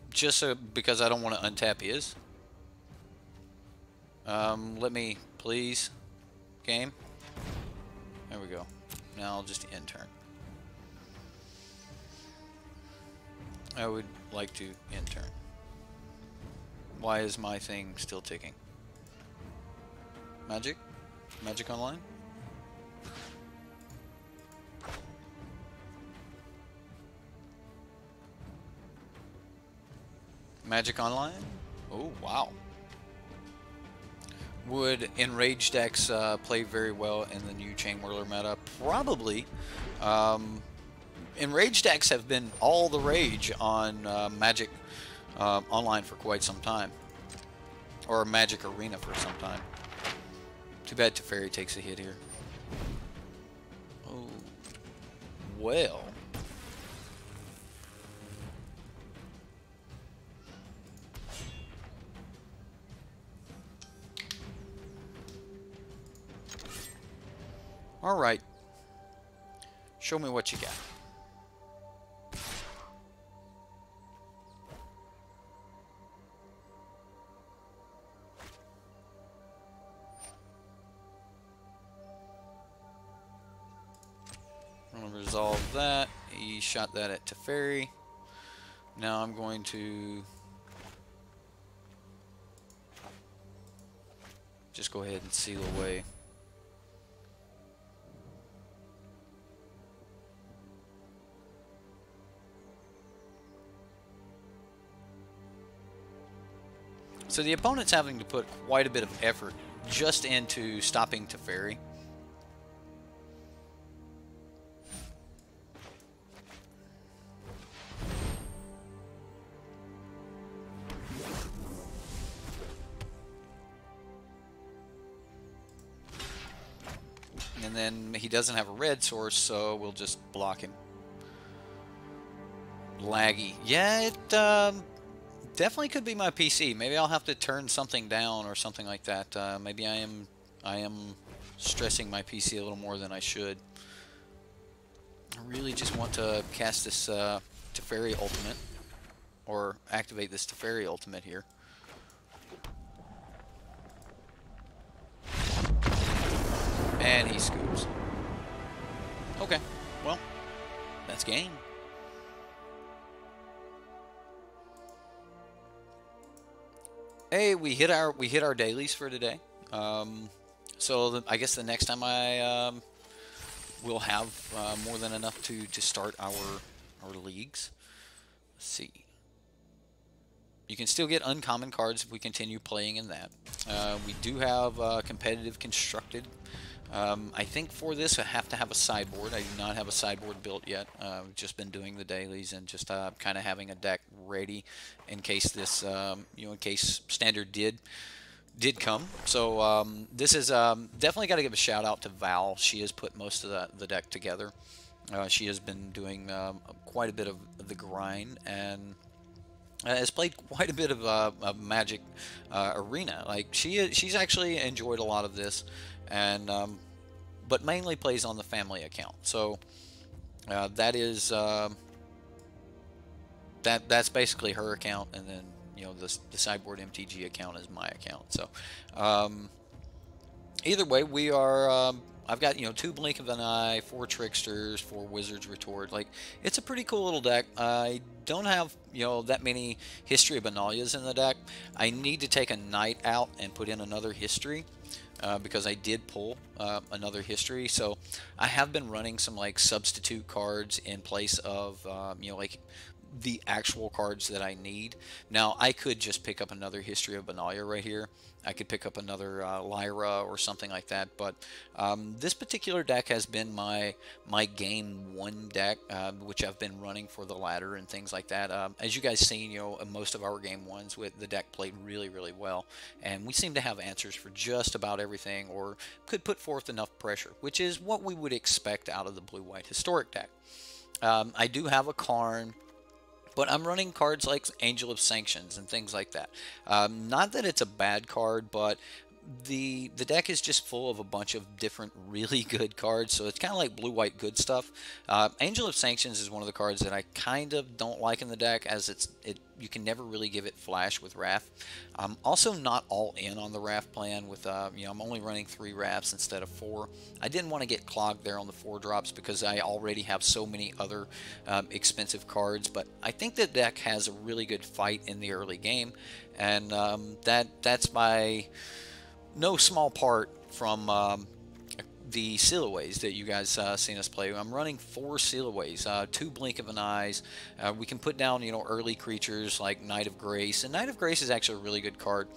S1: Just so, because I don't want to untap his. Let me, please. Game. There we go. Now I'll just end turn. I would like to end turn. Why is my thing still ticking? Magic? Magic Online? Magic Online? Oh, wow. Would Enraged decks play very well in the new Chain Whirler meta? Probably. Enraged decks have been all the rage on Magic Online for quite some time. Or Magic Arena for some time. Too bad Teferi takes a hit here. Oh. Well. Alright. Show me what you got. I'm going to resolve that. He shot that at Teferi. Now I'm going to just go ahead and seal away. So the opponent's having to put quite a bit of effort just into stopping Teferi. And then he doesn't have a red source, so we'll just block him. Laggy. Yeah, it definitely could be my PC. Maybe I'll have to turn something down or something like that. Maybe I am stressing my PC a little more than I should. I really just want to cast this Teferi ultimate, or activate this Teferi ultimate here. And he scoops. Okay, well, that's game. Hey, we hit our dailies for today. So I guess the next time I will have more than enough to start our leagues. Let's see. You can still get uncommon cards if we continue playing in that. We do have competitive constructed. I think for this I have to have a sideboard. I do not have a sideboard built yet. I've just been doing the dailies and just kind of having a deck ready in case this, in case Standard did did come. So this is definitely got to give a shout out to Val. She has put most of the deck together. She has been doing quite a bit of the grind and has played quite a bit of Magic Arena. Like she's actually enjoyed a lot of this, and but mainly plays on the family account. So that is that's basically her account, and then you know the Sideboard MTG account is my account. So either way, we are. I've got, you know, 2 Blink of an Eye, 4 Tricksters, 4 Wizard's Retort. Like, it's a pretty cool little deck. I don't have, you know, that many History of Benalias in the deck. I need to take a Knight out and put in another History. Because I did pull another History, so I have been running some like substitute cards in place of you know, like the actual cards that I need. Now I could just pick up another History of Benalia right here. I could pick up another Lyra or something like that, but this particular deck has been my game 1 deck, which I've been running for the ladder and things like that. As you guys seen, you know, most of our game 1s with the deck played really well, and we seem to have answers for just about everything, or could put forth enough pressure, which is what we would expect out of the blue-white historic deck. I do have a Karn, but I'm running cards like Angel of Sanctions and things like that. Not that it's a bad card, but the deck is just full of a bunch of different really good cards, so it's kind of like blue-white good stuff. Angel of Sanctions is one of the cards that I kind of don't like in the deck, as you can never really give it flash with Wrath. I'm also not all in on the Wrath plan with, you know, I'm only running 3 Wraths instead of 4. I didn't want to get clogged there on the 4 drops because I already have so many other expensive cards, but I think the deck has a really good fight in the early game, and that's my no small part from the Sillaways that you guys seen us play. I'm running 4 Sillaways, 2 Blink of an Eyes. We can put down, you know, early creatures like Knight of Grace, and Knight of Grace is actually a really good card,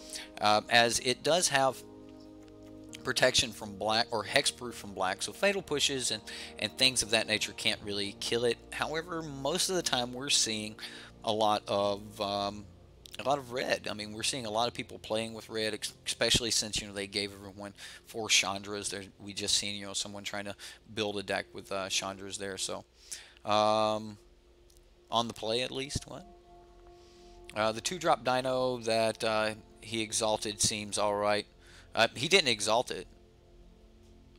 S1: as it does have protection from black, or hexproof from black, so fatal pushes and things of that nature can't really kill it. However, most of the time we're seeing a lot of red. I mean, we're seeing a lot of people playing with red, especially since, you know, they gave everyone 4 Chandras. We just seen, you know, someone trying to build a deck with Chandras there. So, on the play at least, what? The 2-drop Dino that he exalted seems all right. He didn't exalt it,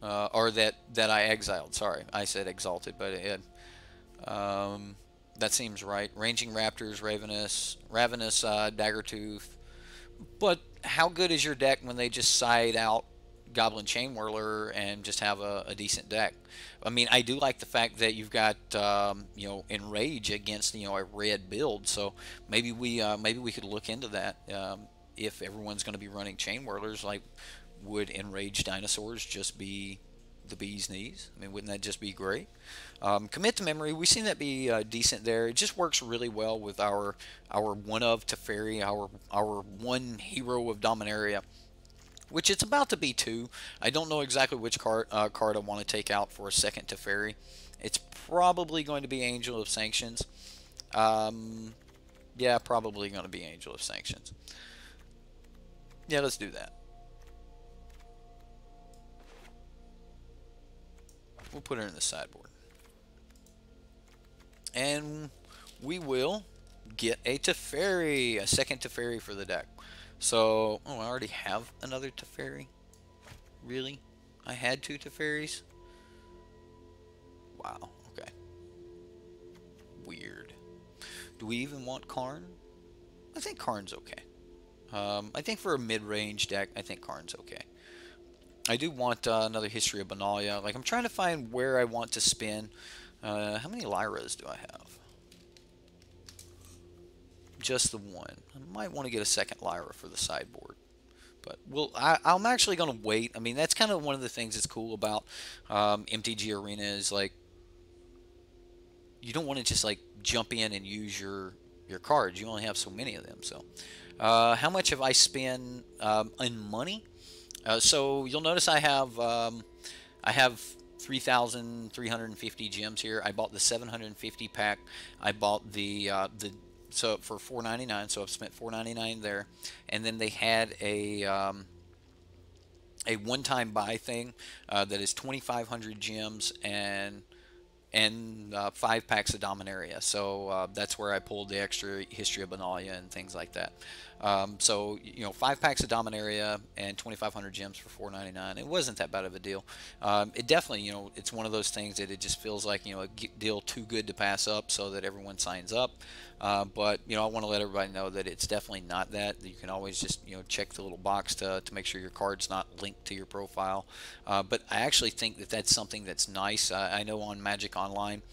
S1: or that I exiled. Sorry, I said exalted, but it. That seems right. Ranging Raptors, Ravenous, Daggertooth. But how good is your deck when they just side out Goblin Chainwhirler and just have a decent deck? I mean, I do like the fact that you've got you know, Enrage against, you know, a red build. So maybe we could look into that. If everyone's going to be running Chainwhirlers, like, would Enraged Dinosaurs just be the bee's knees? I mean, wouldn't that just be great? Commit to Memory, we've seen that be decent there. It just works really well with our one of Teferi, our one hero of Dominaria, which it's about to be 2. I don't know exactly which card I want to take out for a second Teferi. It's probably going to be Angel of Sanctions. Yeah, probably going to be Angel of Sanctions. Yeah, let's do that. We'll put her in the sideboard. And we will get a Teferi, a second Teferi for the deck. So, oh, I already have another Teferi? Really? I had 2 Teferis? Wow, okay. Weird. Do we even want Karn? I think Karn's okay. I think for a mid-range deck, I think Karn's okay. I do want another History of Benalia. Like, I'm trying to find where I want to spin. How many Lyras do I have? Just the 1. I might want to get a second Lyra for the sideboard. But I'm actually going to wait. I mean, that's kind of one of the things that's cool about MTG Arena is, like, you don't want to just, like, jump in and use your cards. You only have so many of them. So, how much have I spent in money? So you'll notice I have 3,350 gems here. I bought the 750 pack. I bought the so for $4.99, so I've spent $4.99 there, and then they had a one-time buy thing that is 2,500 gems and 5 packs of Dominaria. So that's where I pulled the extra History of Benalia and things like that. So 5 packs of Dominaria and 2,500 gems for $4.99. It wasn't that bad of a deal. It definitely, it's one of those things that it just feels like a deal too good to pass up, so that everyone signs up. But I want to let everybody know that it's definitely not that. You can always just check the little box to make sure your card's not linked to your profile. But I actually think that that's something that's nice. I know on Magic Online,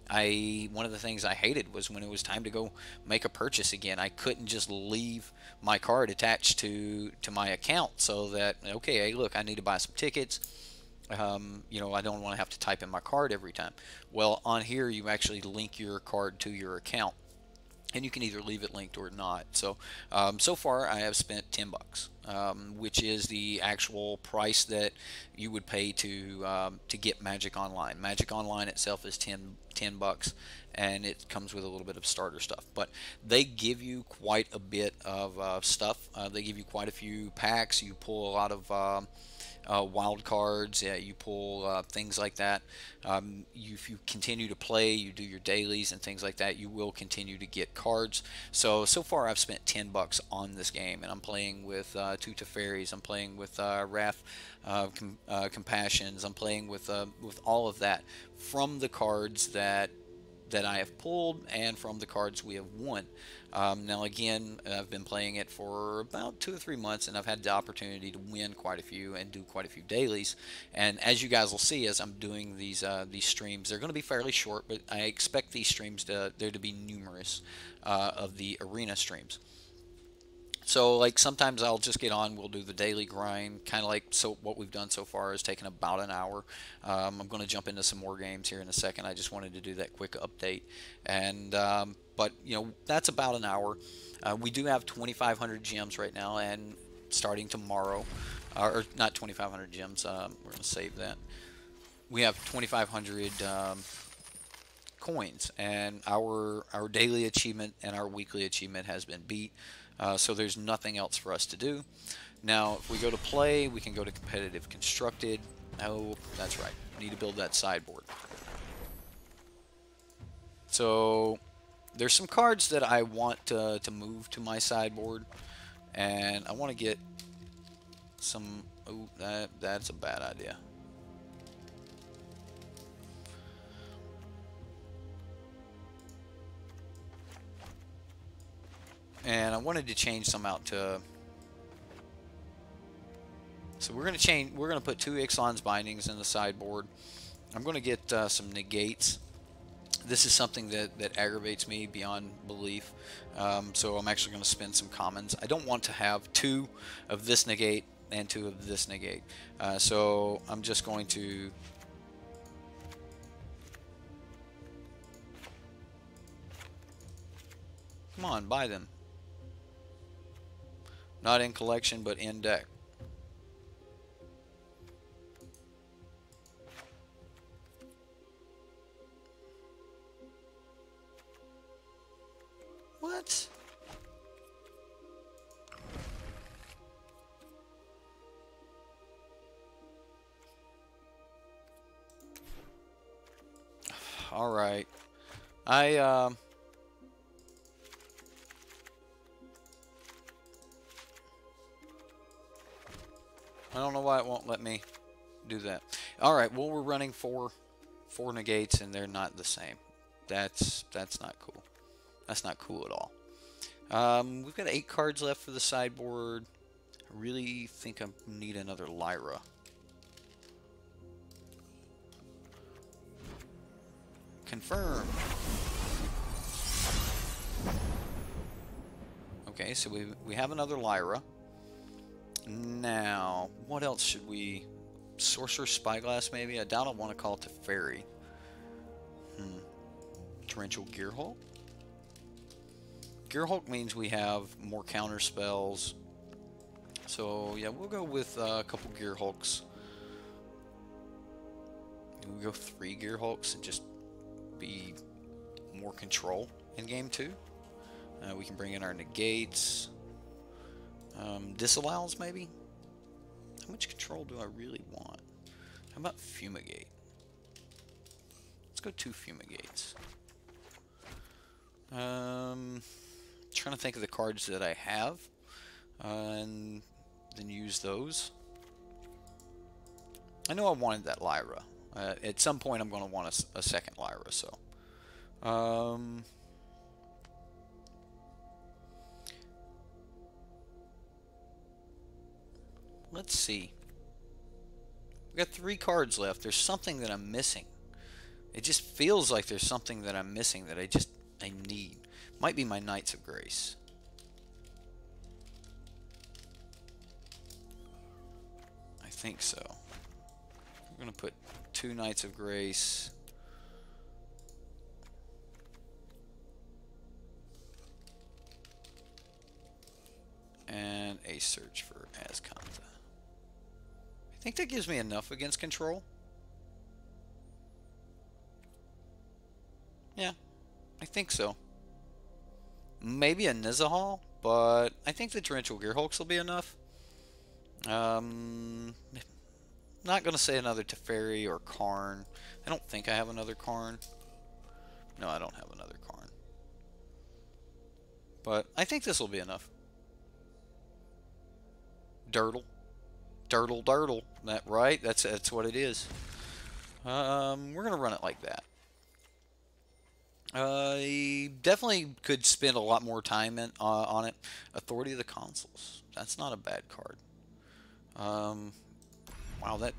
S1: one of the things I hated was when it was time to go make a purchase again, I couldn't just leave my card attached to my account, so that, okay, hey, look, I need to buy some tickets. I don't want to have to type in my card every time. Well, on here you actually link your card to your account, and you can either leave it linked or not. So so far I have spent $10, which is the actual price that you would pay to get Magic Online. Magic Online itself is $10, and it comes with a little bit of starter stuff, but they give you quite a bit of stuff. They give you quite a few packs. You pull a lot of wild cards, you pull things like that. If you continue to play, you do your dailies and things like that, you will continue to get cards. So far I've spent $10 on this game, and I'm playing with 2 Teferis, I'm playing with Wrath Compassions, I'm playing with all of that from the cards that I have pulled and from the cards we have won. Now again, I've been playing it for about 2 or 3 months, and I've had the opportunity to win quite a few and do quite a few dailies. And as you guys will see as I'm doing these streams, they're going to be fairly short, but I expect these streams there to be numerous of the arena streams. So like sometimes I'll just get on, we'll do the daily grind, kind of like what we've done so far has taken about an hour. I'm going to jump into some more games here in a second. I just wanted to do that quick update, and but that's about an hour. We do have 2,500 gems right now, and starting tomorrow, or not 2,500 gems, we're going to save that. We have 2,500 coins, and our daily achievement and our weekly achievement has been beat. So there's nothing else for us to do. Now, if we go to play, we can go to competitive constructed. Oh, that's right. We need to build that sideboard. So there's some cards that I want to move to my sideboard, and I want to get some. Oh, that's a bad idea. And I wanted to change some out to. So we're going to change. We're going to put 2 Ixalan's bindings in the sideboard. I'm going to get some negates. This is something that aggravates me beyond belief. So I'm actually going to spend some commons. I don't want to have 2 of this negate and 2 of this negate. So I'm just going to. Come on, buy them. Not in collection, but in deck. What? All right. I don't know why it won't let me do that. All right, well, we're running four negates, and they're not the same. That's not cool. That's not cool at all. We've got 8 cards left for the sideboard. I really think I need another Lyra. Confirm. Okay, so we have another Lyra. Now, what else should we... Sorcerer's Spyglass, maybe? I doubt I want to call it the Fairy. Torrential Gearhulk? Gearhulk means we have more counter spells. So, yeah, we'll go with a couple Gearhulks. We'll go 3 Gearhulks and just be more control in game 2. We can bring in our negates. Disallows, maybe? How much control do I really want? How about fumigate? Let's go 2 fumigates. Trying to think of the cards that I have. And then use those. I know I wanted that Lyra. At some point I'm going to want a second Lyra, so. Let's see. We've got 3 cards left. There's something that I'm missing. It just feels like there's something that I'm missing that I need. Might be my Knights of Grace. I think so. We're going to put 2 Knights of Grace. And a search for Azcanta. I think that gives me enough against control. Yeah, I think so. Maybe a Nizahal, but I think the Torrential Gearhulks will be enough. Not going to say another Teferi or Karn. I don't think I have another Karn. No, I don't have another Karn. But I think this will be enough. Dirtle. Dirtle, dirtle. That right? That's what it is. We're going to run it like that. I definitely could spend a lot more time on it. Authority of the Consuls. That's not a bad card. Wow, that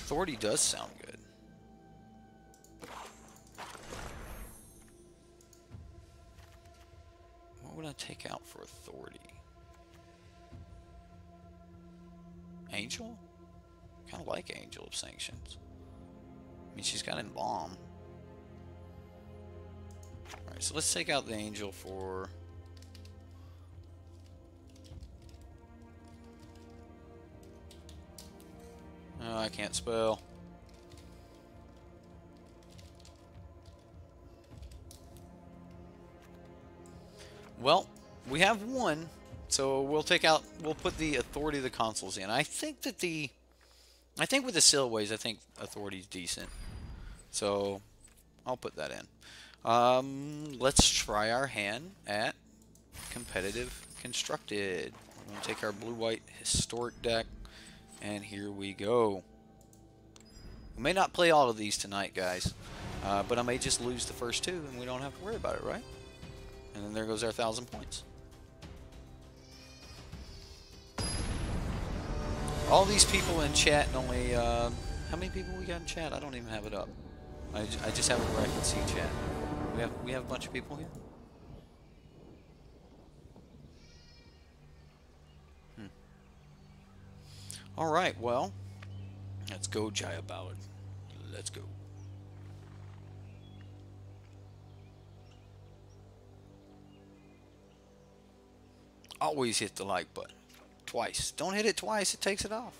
S1: Authority does sound good. What would I take out for Authority? Angel? Kind of like Angel of Sanctions. I mean, she's got Embalm. Alright, so let's take out the Angel for... Oh, I can't spell. Well, we have one, so we'll put the Authority of the Consuls in. I think with the Silways, I think Authority's decent. So, I'll put that in. Let's try our hand at Competitive Constructed. We're going to take our blue-white Historic deck, and here we go. We may not play all of these tonight, guys, but I may just lose the first 2, and we don't have to worry about it, right? And then there goes our 1,000 points. All these people in chat, and only, how many people we got in chat? I don't even have it up. I just have it where I can see chat. We have a bunch of people here? Alright, well, let's go, Jaya Ballard. Let's go. Always hit the like button. Twice. Don't hit it twice, it takes it off.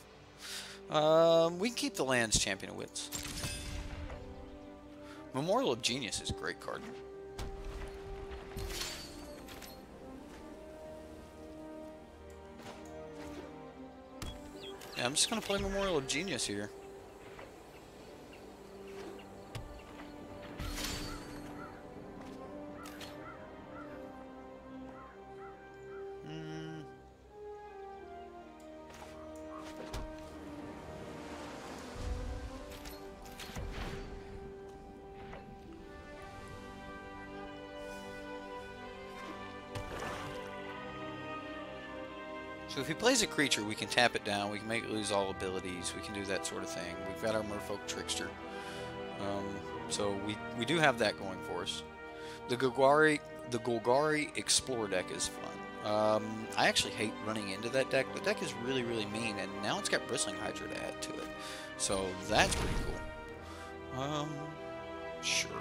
S1: We can keep the lands, Champion of Wits. Memorial of Genius is a great card. Yeah, I'm just going to play Memorial of Genius here. So if he plays a creature, we can tap it down, we can make it lose all abilities, we can do that sort of thing. We've got our Merfolk Trickster. So we do have that going for us. The Golgari Explorer deck is fun. I actually hate running into that deck. The deck is really, really mean, and now it's got Bristling Hydra to add to it. So that's pretty cool. Sure.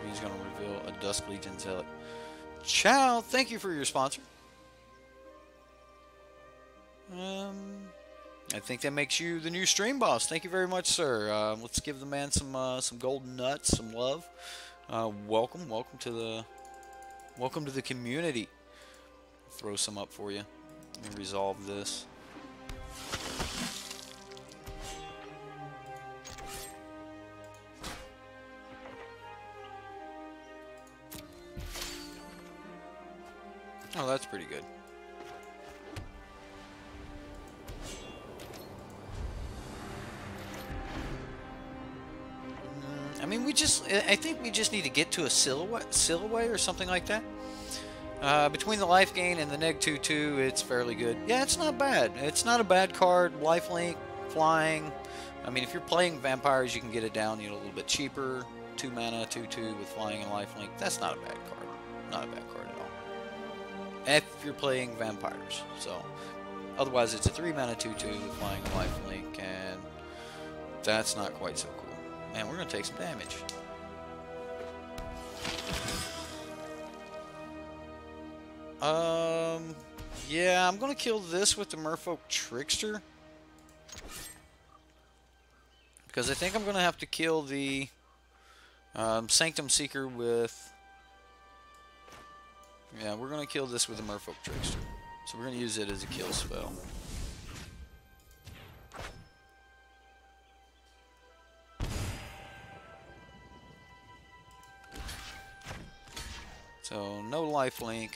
S1: He's going to reveal a Dusk Legion Zealot. Chow, thank you for your sponsor. I think that makes you the new stream boss. Thank you very much, sir. Let's give the man some golden nuts, some love. Welcome to the community. Throw some up for you. Let me resolve this. Oh, that's pretty good. I mean, I think we just need to get to a silhouette or something like that. Between the life gain and the neg 2/2, it's fairly good. Yeah, it's not bad. It's not a bad card. Lifelink, flying. I mean, if you're playing vampires, you can get it down, you know, a little bit cheaper. 2 mana, 2/2 with flying and lifelink. That's not a bad card. Not a bad card at all. If you're playing vampires. So, otherwise, it's a 3 mana 2/2 with flying and lifelink, and that's not quite so cool. Man, we're gonna take some damage. Yeah, I'm gonna kill this with the Merfolk Trickster. Because I think I'm gonna have to kill the Sanctum Seeker with... Yeah, we're gonna kill this with the Merfolk Trickster. So we're gonna use it as a kill spell. So, no lifelink.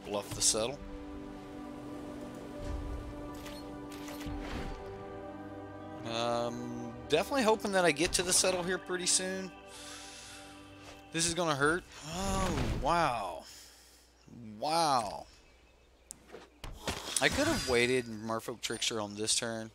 S1: Bluff the settle. Definitely hoping that I get to the settle here pretty soon. This is gonna hurt. Oh, wow. Wow. I could have waited Merfolk Trickster on this turn.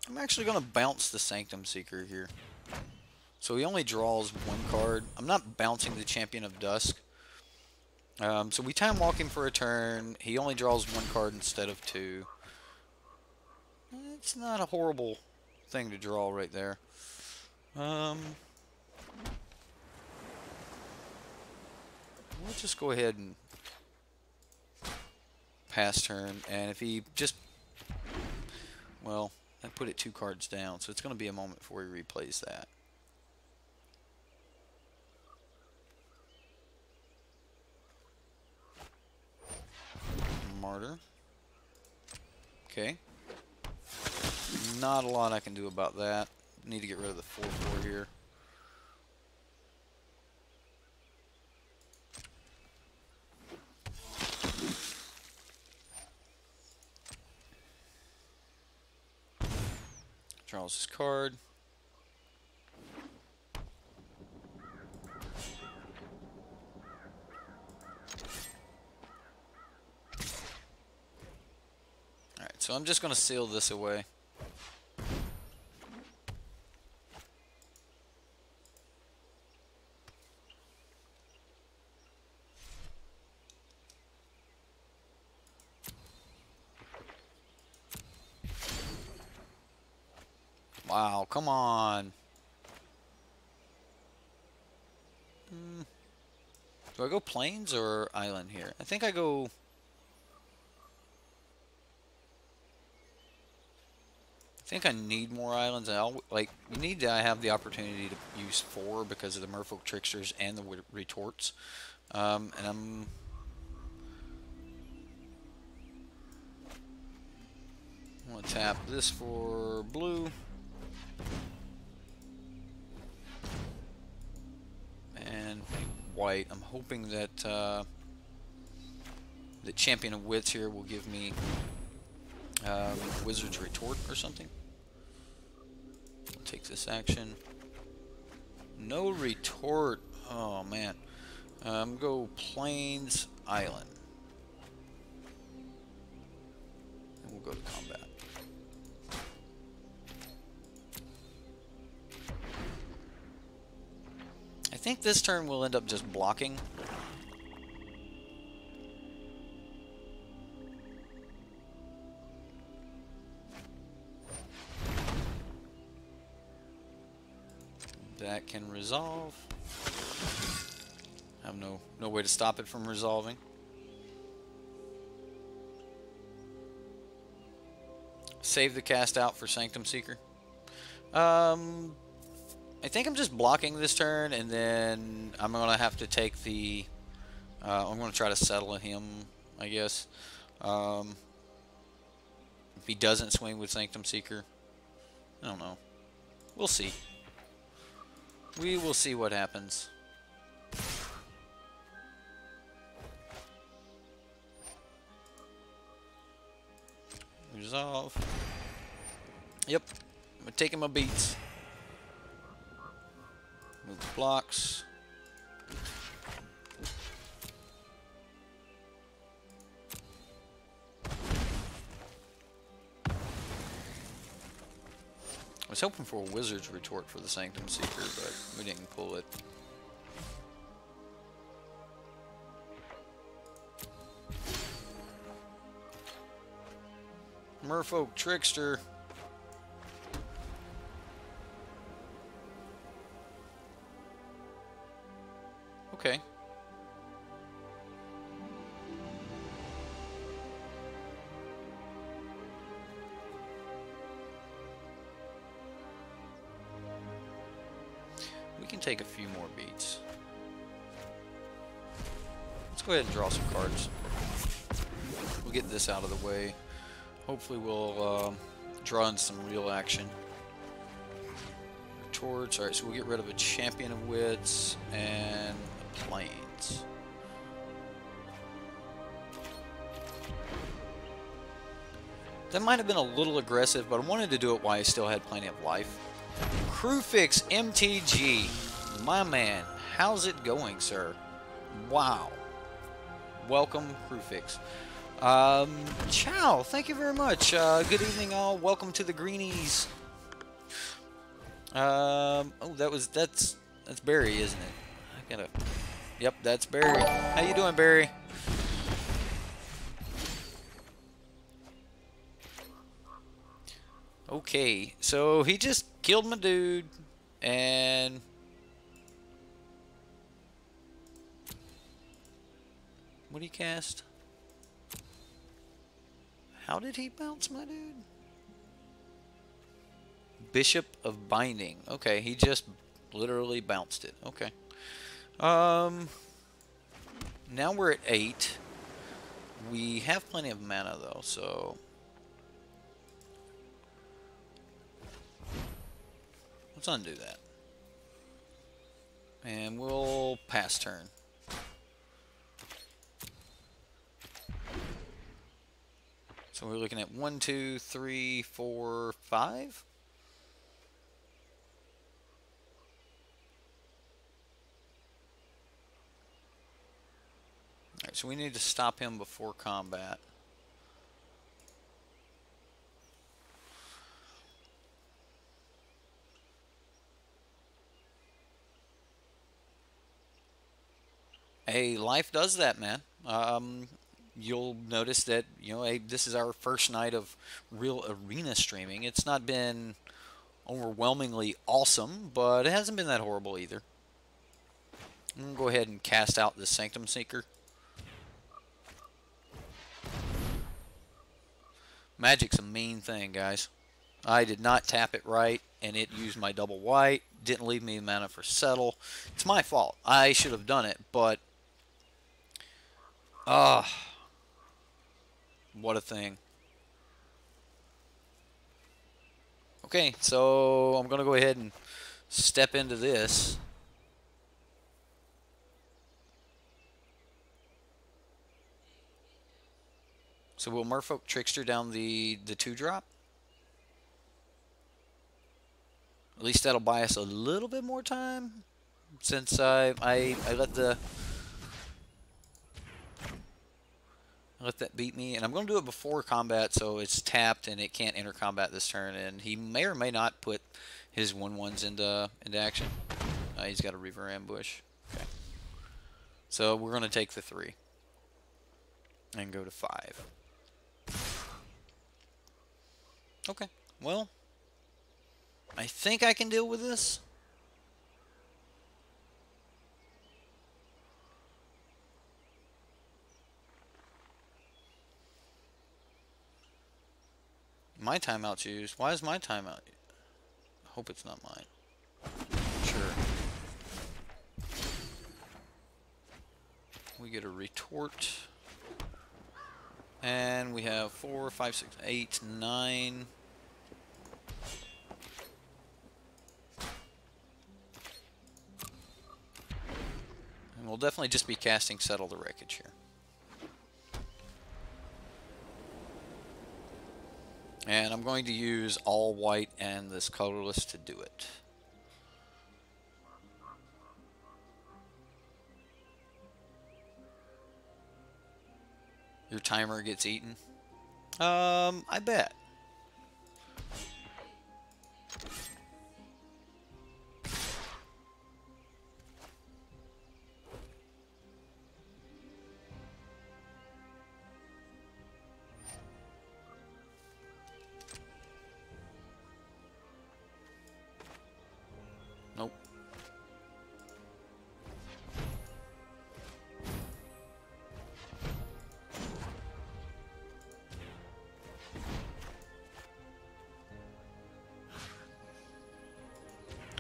S1: I'm actually going to bounce the Sanctum Seeker here. So he only draws 1 card. I'm not bouncing the Champion of Dusk. So we time walk him for a turn. He only draws 1 card instead of 2. It's not a horrible thing to draw right there. We'll just go ahead and pass turn. And if he just... Well, I put it 2 cards down, so it's going to be a moment before he replays that. Martyr. Okay. Not a lot I can do about that. Need to get rid of the 4/4 here. Draws his card. Alright, so I'm just going to seal this away. Wow, come on. Do I go plains or island here? I think I go... I think I need more islands. You need to have the opportunity to use 4 because of the Merfolk Tricksters and the retorts. And I'm going to tap this for blue. And white. I'm hoping that the Champion of Wits here will give me Wizard's Retort or something. I'll take this action. No retort. Oh man. Go Plains Island. And we'll go to combat. I think this turn we'll end up just blocking. can resolve. I have no way to stop it from resolving. Save the cast out for Sanctum Seeker. I think I'm just blocking this turn, and then I'm gonna have to take the. I'm gonna try to settle him, I guess. If he doesn't swing with Sanctum Seeker, I don't know. We'll see. We will see what happens. Resolve. Yep. I'm taking my beats. Move the blocks. I was hoping for a Wizard's Retort for the Sanctum Seeker, but we didn't pull it. Merfolk Trickster. Okay. We can take a few more beats. Let's go ahead and draw some cards. We'll get this out of the way. Hopefully we'll draw in some real action. Retorts. Alright, so we'll get rid of a Champion of Wits and a Plains. That might have been a little aggressive, but I wanted to do it while I still had plenty of life. MTG, my man, how's it going, sir? Wow. Welcome, Crewfix. Ciao, thank you very much. Good evening, all. Welcome to the Greenies. Oh, that's Barry, isn't it? Yep, that's Barry. How you doing, Barry? Okay, so he just killed my dude, and what did he cast? How did he bounce my dude? Bishop of Binding. Okay, he just literally bounced it. Okay. Now we're at 8. We have plenty of mana though, so let's undo that. And we'll pass turn. So we're looking at 1, 2, 3, 4, 5. Alright, so we need to stop him before combat. Hey, life does that, man. You'll notice that, you know, hey, this is our first night of real arena streaming. It's not been overwhelmingly awesome, but it hasn't been that horrible either. I'm going to go ahead and cast out the Sanctum Seeker. Magic's a mean thing, guys. I did not tap it right, and it used my double white. Didn't leave me mana for settle. It's my fault. I should have done it, but what a thing. Okay, so I'm going to go ahead and step into this. So we'll Merfolk Trickster down the 2-drop. At least that'll buy us a little bit more time, since I let that beat me. And I'm going to do it before combat, so it's tapped and it can't enter combat this turn. And he may or may not put his 1/1s into action. He's got a Reaver Ambush. Okay. So we're going to take the 3 and go to 5. Okay, well, I think I can deal with this. My timeout's used. Why is my timeout? I hope it's not mine. Sure. We get a retort. And we have 4, 5, 6, 8, 9. And we'll definitely just be casting Settle the Wreckage here. And I'm going to use all white and this colorless to do it. Your timer gets eaten? I bet. Nope.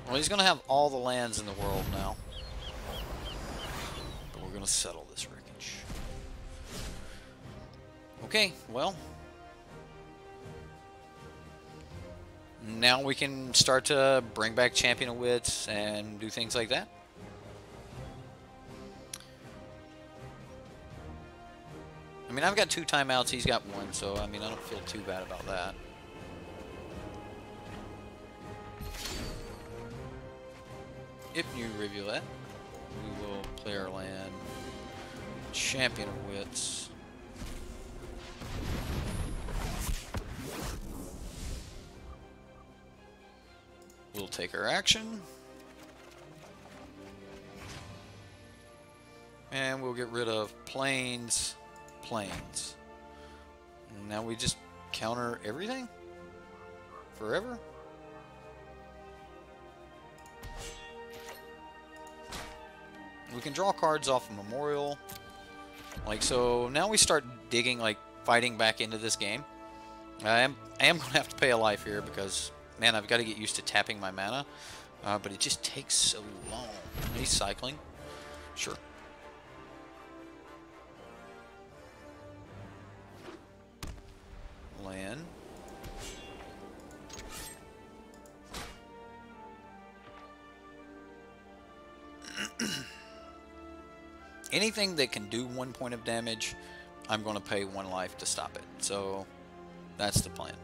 S1: Well, he's going to have all the lands in the world now. But we're going to settle this wreckage. Okay, well. Now we can start to bring back Champion of Wits and do things like that. I mean, I've got 2 timeouts, he's got 1, so I mean, I don't feel too bad about that. If you review that, we will play our land Champion of Wits. We'll take our action. And we'll get rid of plains. And now we just counter everything? Forever? We can draw cards off of Memorial. Like, so now we start digging, like, fighting back into this game. I am going to have to pay a life here because, man, I've got to get used to tapping my mana. But it just takes so long. He's cycling. Sure. Land. Anything that can do 1 point of damage, I'm going to pay 1 life to stop it. So, that's the plan.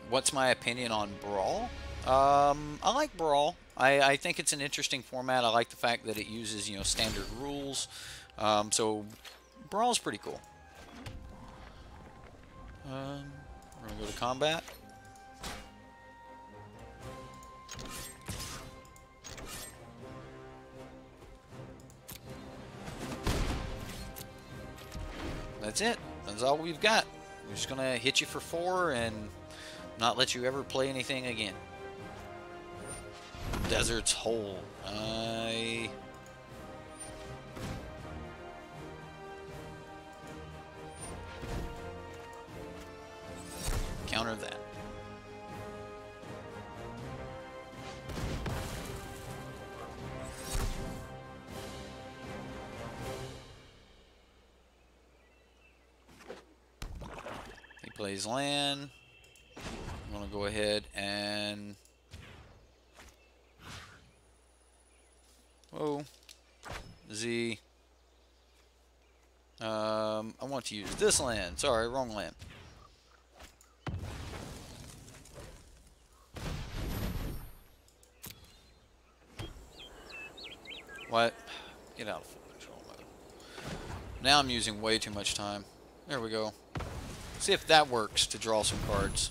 S1: What's my opinion on Brawl? I like Brawl. I think it's an interesting format. I like the fact that it uses, you know, standard rules. So, Brawl's pretty cool. We're going to go to combat. That's it. That's all we've got. We're just going to hit you for 4 and not let you ever play anything again. Desert's Hole. Counter that. He plays land. I'm going to go ahead and... Whoa. Z. I want to use this land. Sorry, wrong land. What? Get out of full control mode. Now I'm using way too much time. There we go. See if that works to draw some cards.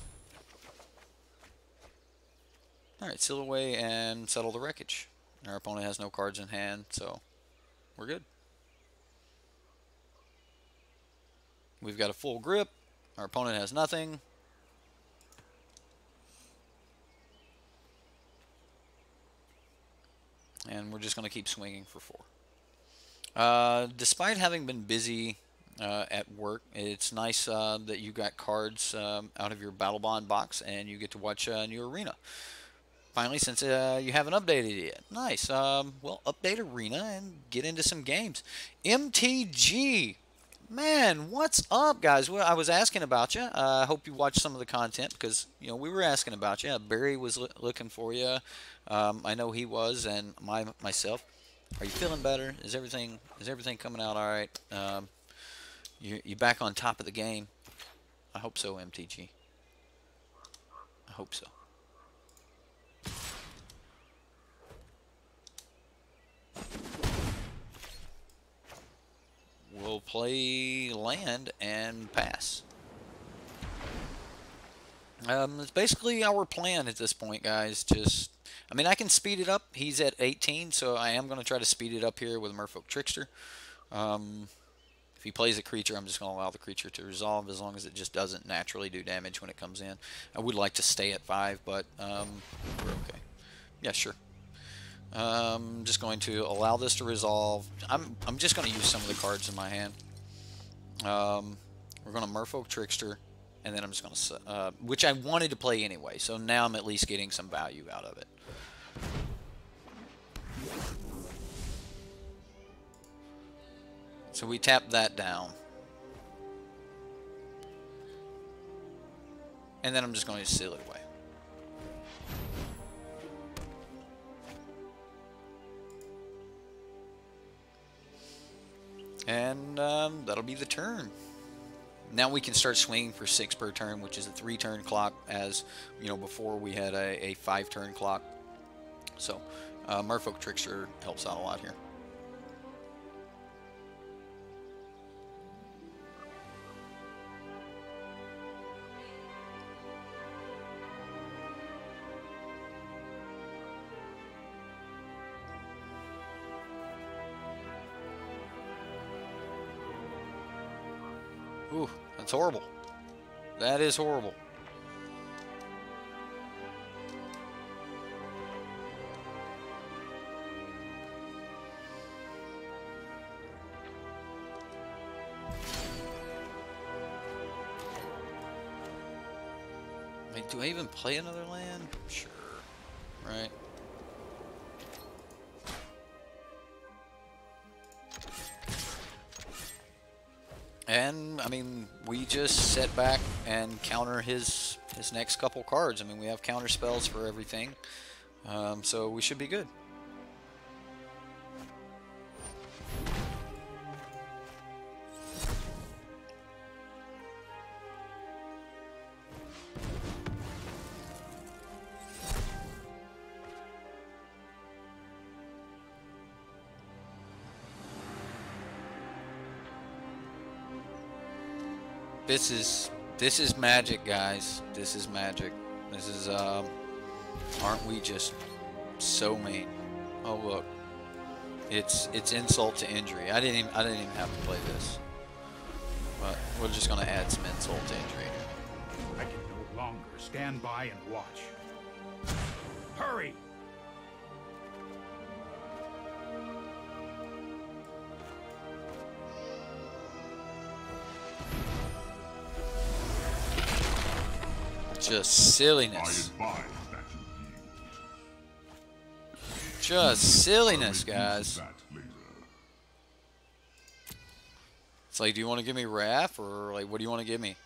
S1: Alright, seal away and settle the wreckage. Our opponent has no cards in hand, so we're good. We've got a full grip. Our opponent has nothing. And we're just going to keep swinging for 4. Despite having been busy at work, it's nice that you got cards out of your Battle Bond box and you get to watch a new arena. Finally, since you haven't updated it yet. Nice. Well, update arena and get into some games. MTG. Man, what's up, guys? Well, I was asking about you. I hope you watched some of the content because, you know, we were asking about you. Barry was looking for you. I know he was, and myself. Are you feeling better? Is everything coming out all right? You back on top of the game? I hope so, MTG. I hope so. We'll play land and pass. It's basically our plan at this point, guys. I mean, I can speed it up. He's at 18, so I am going to try to speed it up here with Merfolk Trickster. If he plays a creature, I'm just going to allow the creature to resolve as long as it just doesn't naturally do damage when it comes in. I would like to stay at 5, but we're okay. Yeah, sure. Just going to allow this to resolve. I'm just going to use some of the cards in my hand. We're going to Merfolk Trickster, and then I'm just going to, which I wanted to play anyway, so now I'm at least getting some value out of it. So we tap that down. And then I'm just going to seal it away. And that'll be the turn. Now we can start swinging for 6 per turn, which is a 3-turn clock, as you know, before we had a 5-turn clock. So Merfolk Trickster helps out a lot here. Ooh, that's horrible. That is horrible. Wait, do I even play another land? Sure. Right. And, I mean, we just sit back and counter his next couple cards. I mean, we have counter spells for everything. So we should be good. This is magic, guys. This is magic. This is aren't we just so mean? Oh look, it's insult to injury. I didn't even have to play this, but we're just gonna add some insult to injury.
S4: I can no longer stand by and watch. Hurry!
S1: Just silliness.
S3: I advise that you yield.
S1: Just silliness, guys.
S3: That later.
S1: It's like, do you want to give me Wrath, or like, what do you want to give me?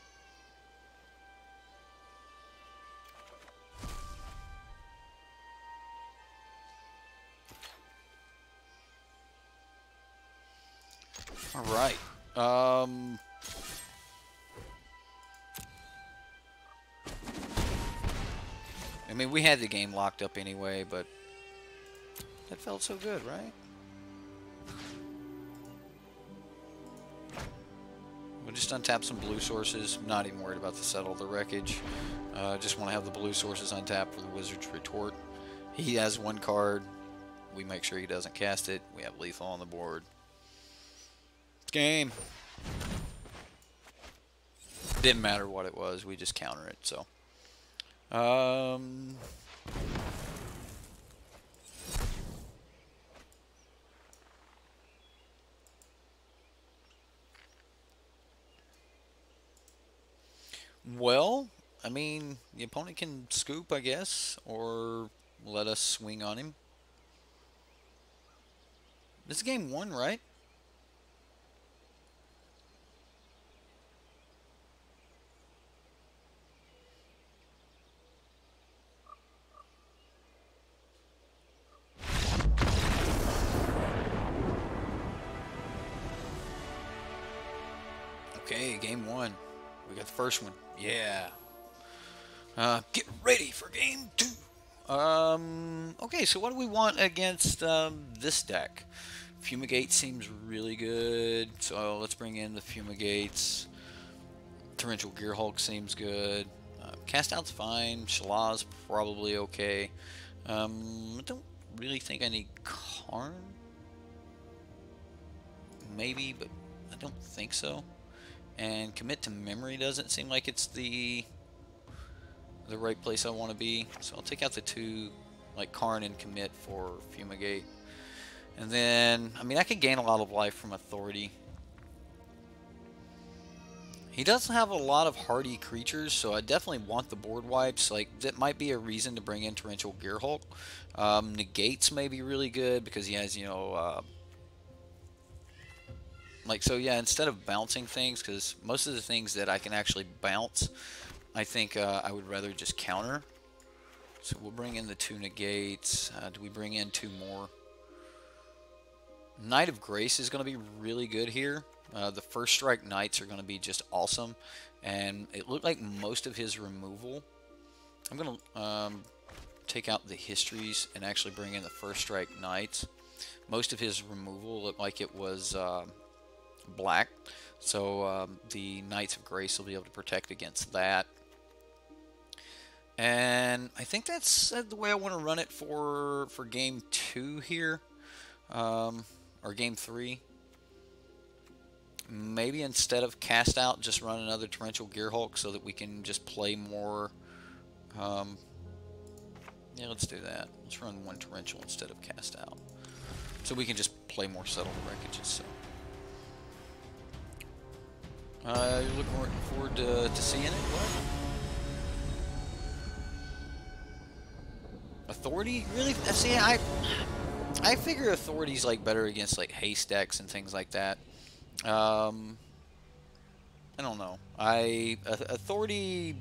S1: All right. I mean, we had the game locked up anyway, but that felt so good, right? We'll just untap some blue sources. I'm not even worried about the Settle the Wreckage. Just want to have the blue sources untapped for the Wizard's Retort. He has 1 card. We make sure he doesn't cast it. We have lethal on the board. Game. Didn't matter what it was. We just counter it, so. I mean, the opponent can scoop, I guess, or let us swing on him. This is game 1, right? Okay, game 1. We got the first one. Yeah. Get ready for game 2. Okay, so what do we want against this deck? Fumigate seems really good, so let's bring in the Fumigates. Torrential Gearhulk seems good. Cast Out's fine. Shalah's probably okay. I don't really think I need Karn. Maybe, but I don't think so. And Commit to Memory doesn't seem like it's the right place I want to be. So I'll take out the 2, like Karn and Commit for Fumigate. And then, I mean, I could gain a lot of life from Authority. He doesn't have a lot of hardy creatures, so I definitely want the board wipes. Like, that might be a reason to bring in Torrential Gearhulk. Negates may be really good because he has, you know, like, so yeah, instead of bouncing things, because most of the things that I can actually bounce, I think I would rather just counter. So we'll bring in the 2 negates. Do we bring in 2 more? Knight of Grace is going to be really good here. The first strike knights are going to be just awesome. And it looked like most of his removal. I'm going to take out the histories and actually bring in the first strike knights. Most of his removal looked like it was black. So the Knights of Grace will be able to protect against that. And I think that's the way I want to run it for game 2 here. Or game 3. Maybe instead of Cast Out, just run another Torrential Gearhulk so that we can just play more. Yeah, let's do that. Let's run 1 Torrential instead of Cast Out. So we can just play more Settled Wreckages. So. You're looking forward to seeing it? What? Authority? Really? See, I figure Authority's like better against like haste decks and things like that. I don't know. Authority,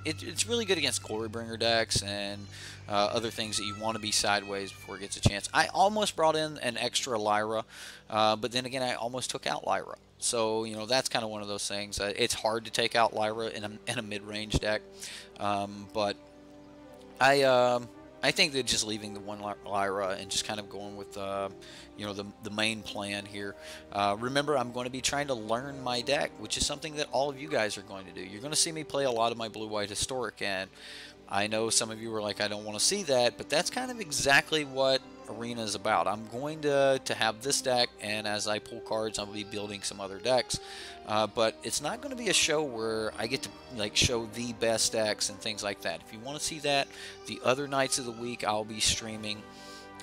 S1: it's really good against Glorybringer decks and other things that you want to be sideways before it gets a chance. I almost brought in an extra Lyra, but then again I almost took out Lyra. So, you know, that's kind of one of those things. It's hard to take out Lyra in a mid-range deck, but I think that just leaving the 1 Lyra and just kind of going with, you know, the main plan here. Remember, I'm going to be trying to learn my deck, which is something that all of you guys are going to do. You're going to see me play a lot of my Blue-White Historic, and I know some of you were like, I don't want to see that, but that's kind of exactly what Arena is about. I'm going to have this deck, and as I pull cards, I'll be building some other decks. But it's not going to be a show where I get to like show the best decks and things like that. If you want to see that, the other nights of the week I'll be streaming,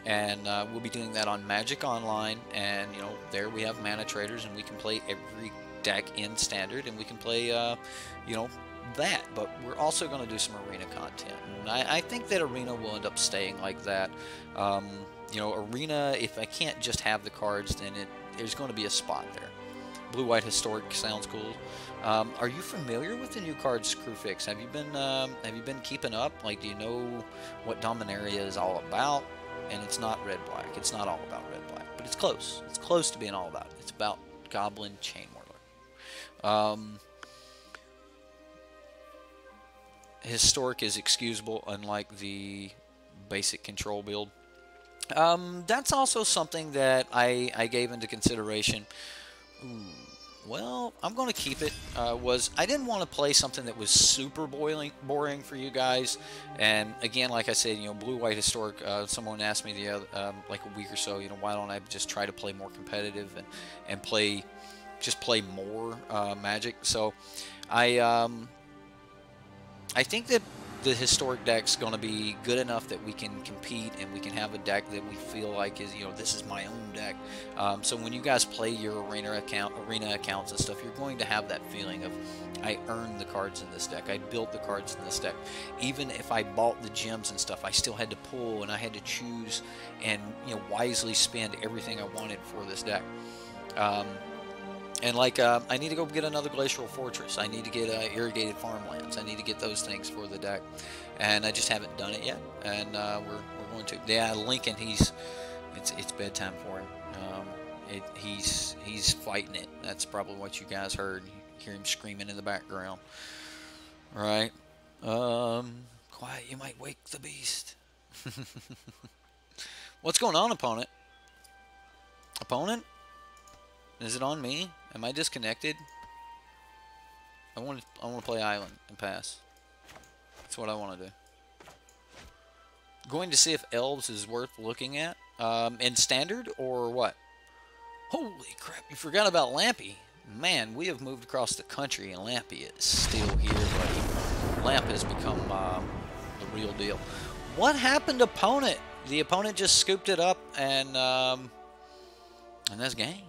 S1: and we'll be doing that on Magic Online. And you know, there we have manatraders, and we can play every deck in Standard, and we can play, you know, that. But we're also going to do some Arena content, and I think that Arena will end up staying like that. You know, Arena, if I can't just have the cards, then there's going to be a spot there. Blue-White Historic sounds cool. Are you familiar with the new cards Crew Fix? Have you been keeping up? Like, do you know what Dominaria is all about? And it's not red-black. It's not all about red-black, but it's close. It's close to being all about it. It's about Goblin Chain Whirler. Historic is excusable, unlike the basic control build. That's also something that I gave into consideration. Ooh, well, I'm going to keep it. I didn't want to play something that was super boring for you guys. And again, like I said, you know, Blue-White Historic. Someone asked me the other, like a week or so, you know, why don't I just try to play more competitive and play more Magic? So I think that the historic deck's going to be good enough that we can compete and we can have a deck that we feel like is, this is my own deck. So when you guys play your arena accounts and stuff, you're going to have that feeling of, I earned the cards in this deck. I built the cards in this deck. Even if I bought the gems and stuff, I still had to pull and I had to choose and wisely spend everything I wanted for this deck. And like, I need to go get another Glacial Fortress. I need to get irrigated farmlands. I need to get those things for the deck, and I just haven't done it yet. And we're going to. Yeah, Lincoln. It's bedtime for him. He's fighting it. That's probably what you guys heard. You hear him screaming in the background. All right. Quiet. You might wake the beast. What's going on, opponent? Opponent? Is it on me? Am I disconnected? I want to play island and pass. That's what I want to do. Going to see if elves is worth looking at. In standard or what? Holy crap! You forgot about Lampy. Man, we have moved across the country and Lampy is still here, buddy. Lamp has become the real deal. What happened, opponent? The opponent just scooped it up and that's game.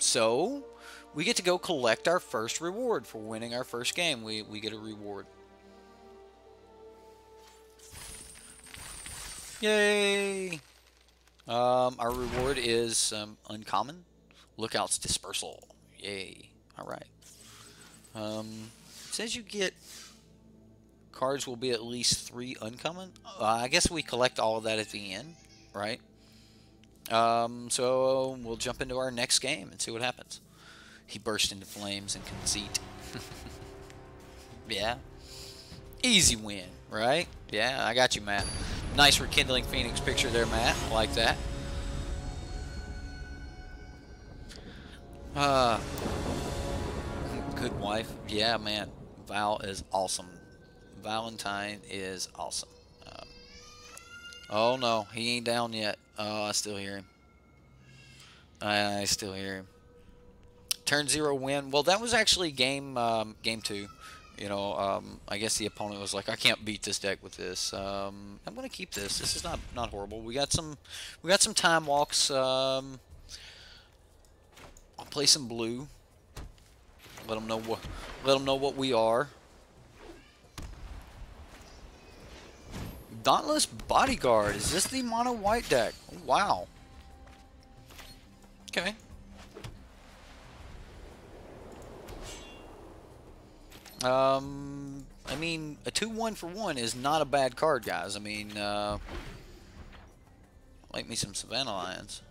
S1: So, we get to go collect our first reward for winning our first game. We get a reward. Yay! Our reward is uncommon. Lookouts dispersal. Yay. Alright. It says you get cards will be at least 3 uncommon. I guess we collect all of that at the end, right? So we'll jump into our next game and see what happens. He burst into flames in conceit. Yeah. Easy win, right? Yeah, I got you, Matt. Nice rekindling Phoenix picture there, Matt. I like that. Good wife. Yeah, man. Val is awesome. Valentine is awesome. Oh, no. He ain't down yet. Oh, I still hear him. I still hear him. Turn 0 win. Well, that was actually game 2. I guess the opponent was like, I can't beat this deck with this. I'm gonna keep this. This is not horrible. We got some time walks. I'll play some blue. Let them know what we are. Dauntless Bodyguard. Is this the mono white deck? Oh, wow. Okay. I mean, a 2-1 for 1 is not a bad card, guys. I mean, like me some Savannah Lions.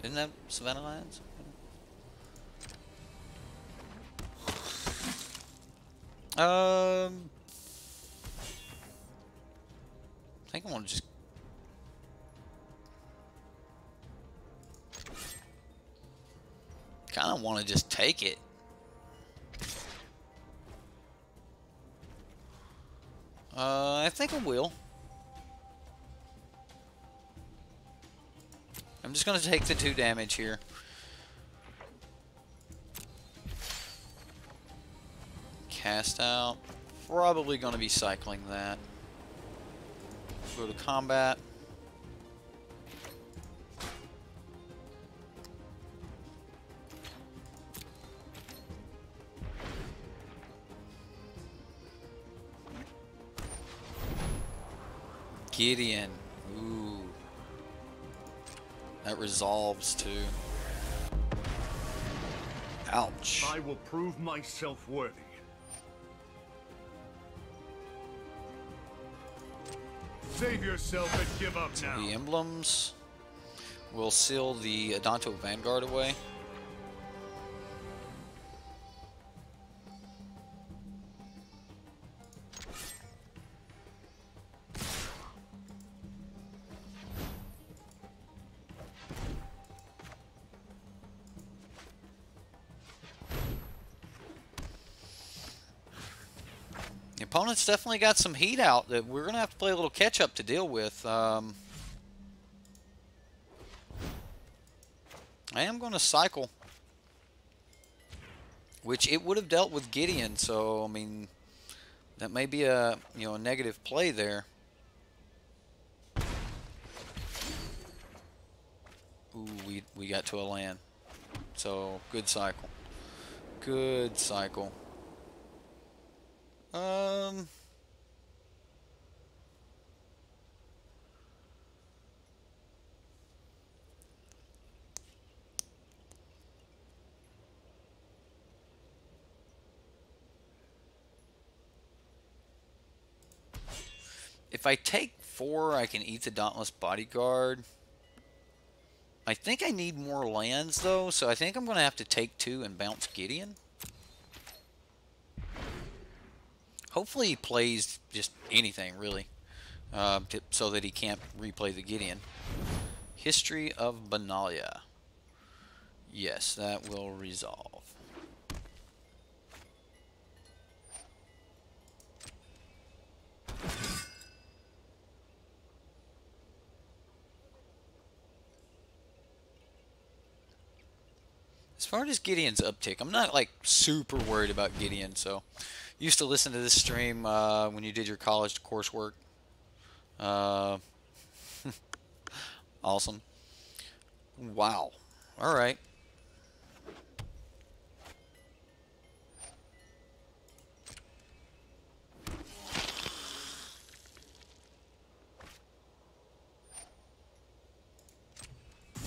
S1: Isn't that Savannah Lions? I think I want to just... kind of want to just take it. I think I will. I'm just going to take the 2 damage here. Cast out. Probably going to be cycling that. Go to combat. Gideon. Ooh. That resolves too. Ouch.
S5: I will prove myself worthy. Save yourself and give up now.
S1: The emblems will seal the Adonto Vanguard away. The opponent's definitely got some heat out that we're going to have to play a little catch-up to deal with. I am going to cycle, which it would have dealt with Gideon, so, I mean, That may be a a negative play there. Ooh, we got to a land. So good cycle. Good cycle. If I take 4, I can eat the Dauntless Bodyguard. I think I need more lands, though, so I think I'm going to have to take 2 and bounce Gideon. Hopefully he plays just anything, really, so that he can't replay the Gideon. History of Benalia. Yes, that will resolve. As far as Gideon's uptick, I'm not like super worried about Gideon. So, used to listen to this stream when you did your college coursework. Awesome. Wow. All right.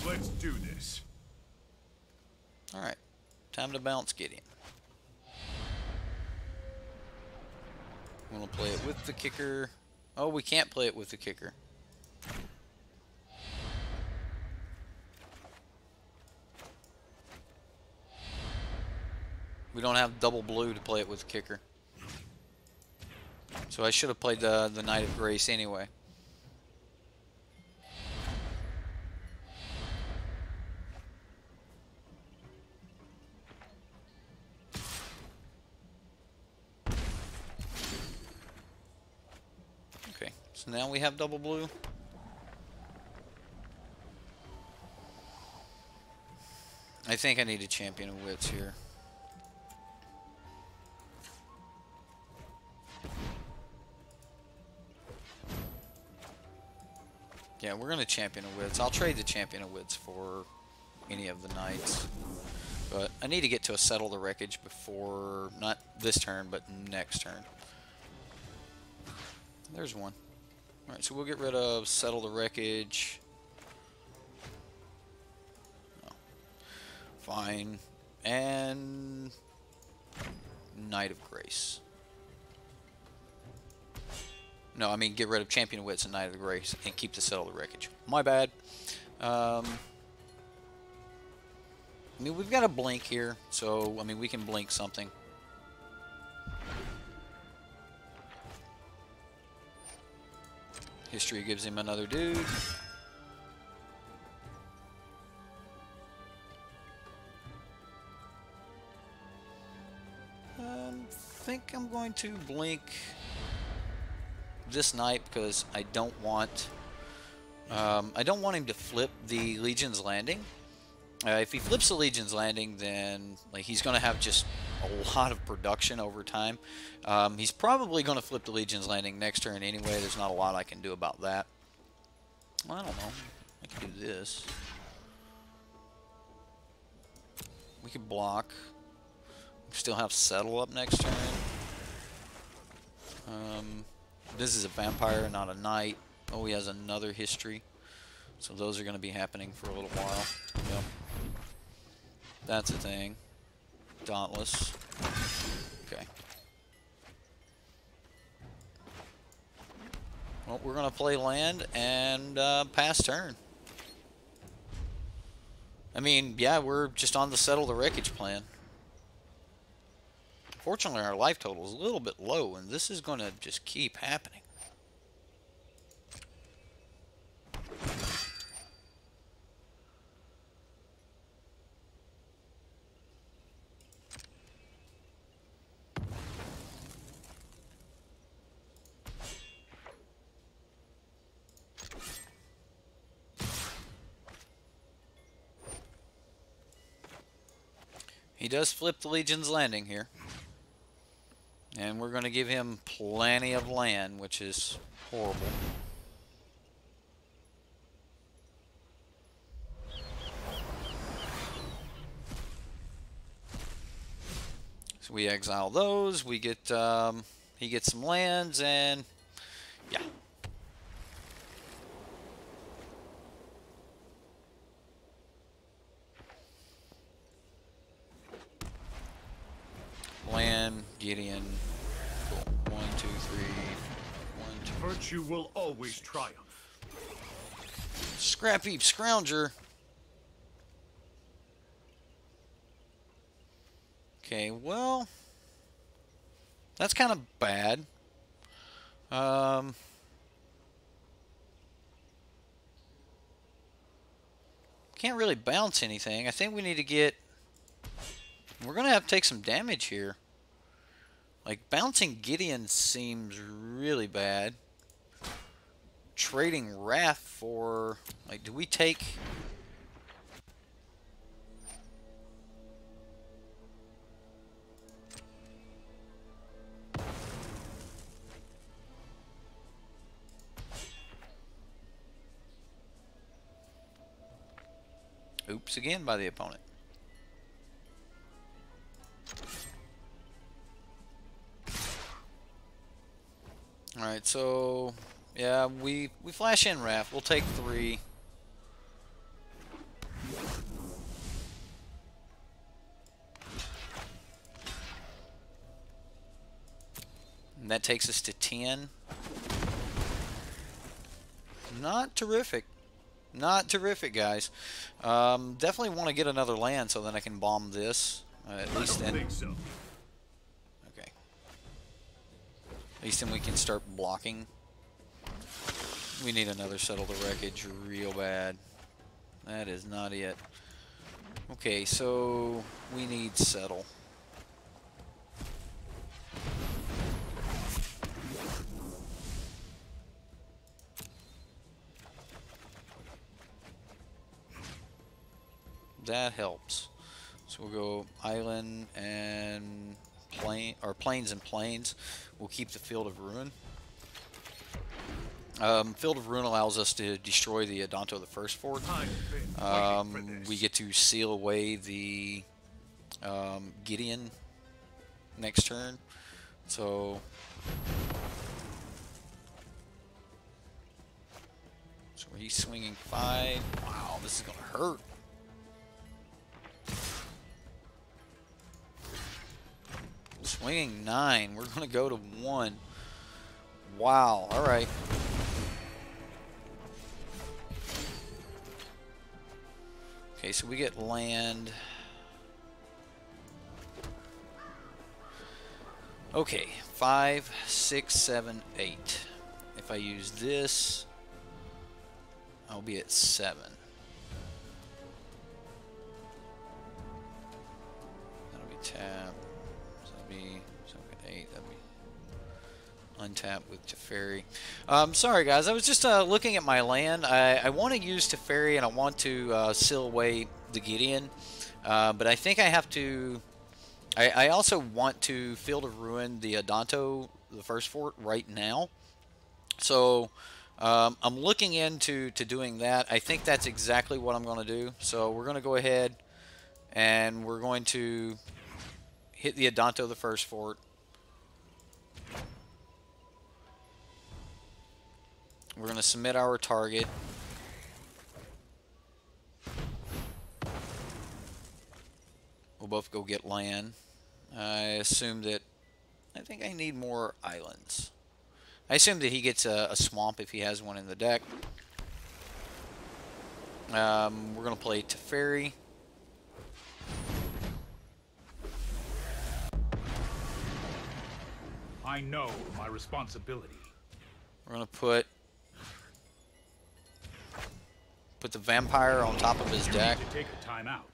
S5: Let's do this.
S1: All right. Time to bounce Gideon. I'm going to play it with the kicker. Oh, we can't play it with the kicker. We don't have double blue to play it with the kicker. So I should have played the Knight of Grace anyway. Okay, so now we have double blue. I think I need a Champion of Wits here. Yeah, we're going to Champion of Wits. I'll trade the Champion of Wits for any of the Knights. But I need to get to a Settle the Wreckage before, not this turn, but next turn. There's one. Alright, so we'll get rid of Settle the Wreckage. Oh. Fine. And Knight of Grace. No, I mean get rid of Champion of Wits and Knight of the Grace and keep the Settle the Wreckage. My bad. I mean, we've got a blink here, so, I mean, we can blink something. History gives him another dude. I think I'm going to blink this knight because I don't want him to flip the Legion's Landing. If he flips the Legion's Landing, then like he's going to have just a lot of production over time. He's probably going to flip the Legion's Landing next turn anyway. There's not a lot I can do about that. Well, I don't know. I can do this. We could block. We still have Settle up next turn. This is a vampire, not a knight. Oh, he has another history. So those are going to be happening for a little while. Yep. That's a thing. Dauntless. Okay. Well, we're going to play land and pass turn. I mean, yeah, we're just on the Settle the Wreckage plan. Fortunately, our life total is a little bit low, and this is going to just keep happening. He does flip the Legion's Landing here. And we're going to give him plenty of land, which is horrible. So we exile those. We get he gets some lands, and yeah. Land, Gideon. Cool. 1, 2, 3. 1, 2.
S4: Virtue will always triumph.
S1: Scrap heap scrounger. Okay, well, that's kind of bad. Can't really bounce anything. I think we need to get... We're going to have to take some damage here. Like, bouncing Gideon seems really bad. Trading Wrath for... Like, do we take... Oops again by the opponent. Alright, so yeah, we flash in Wrath. We'll take 3. And that takes us to 10. Not terrific. Not terrific, guys. Definitely want to get another land so then I can bomb this. At least then. Okay. At least then we can start blocking. We need another Settle the Wreckage real bad. That is not it. Okay, so we need Settle. That helps. So we'll go island and plain, or plains and plains. We'll keep the Field of Ruin. Field of Ruin allows us to destroy the Adanto the First Fort. We get to seal away the Gideon next turn. So he's swinging 5. Wow, this is gonna hurt. Swinging 9. We're going to go to 1. Wow. All right. Okay, so we get land. Okay. 5, 6, 7, 8. If I use this, I'll be at 7. That'll be tapped. 8, that'd be untapped with Teferi. Sorry guys, I was just looking at my land. I want to use Teferi and I want to seal away the Gideon, but I think I have to. I also want to Field of Ruin the Adanto, the First Fort, right now. So I'm looking into doing that. I think that's exactly what I'm going to do. So we're going to go ahead and we're going to hit the Adanto the First Fort. We're going to submit our target. We'll both go get land. I assume that... I think I need more islands. I assume that he gets a swamp if he has one in the deck. We're going to play Teferi.
S4: I know my responsibility.
S1: We're going to put the vampire on top of his deck.
S4: You need to take a time out.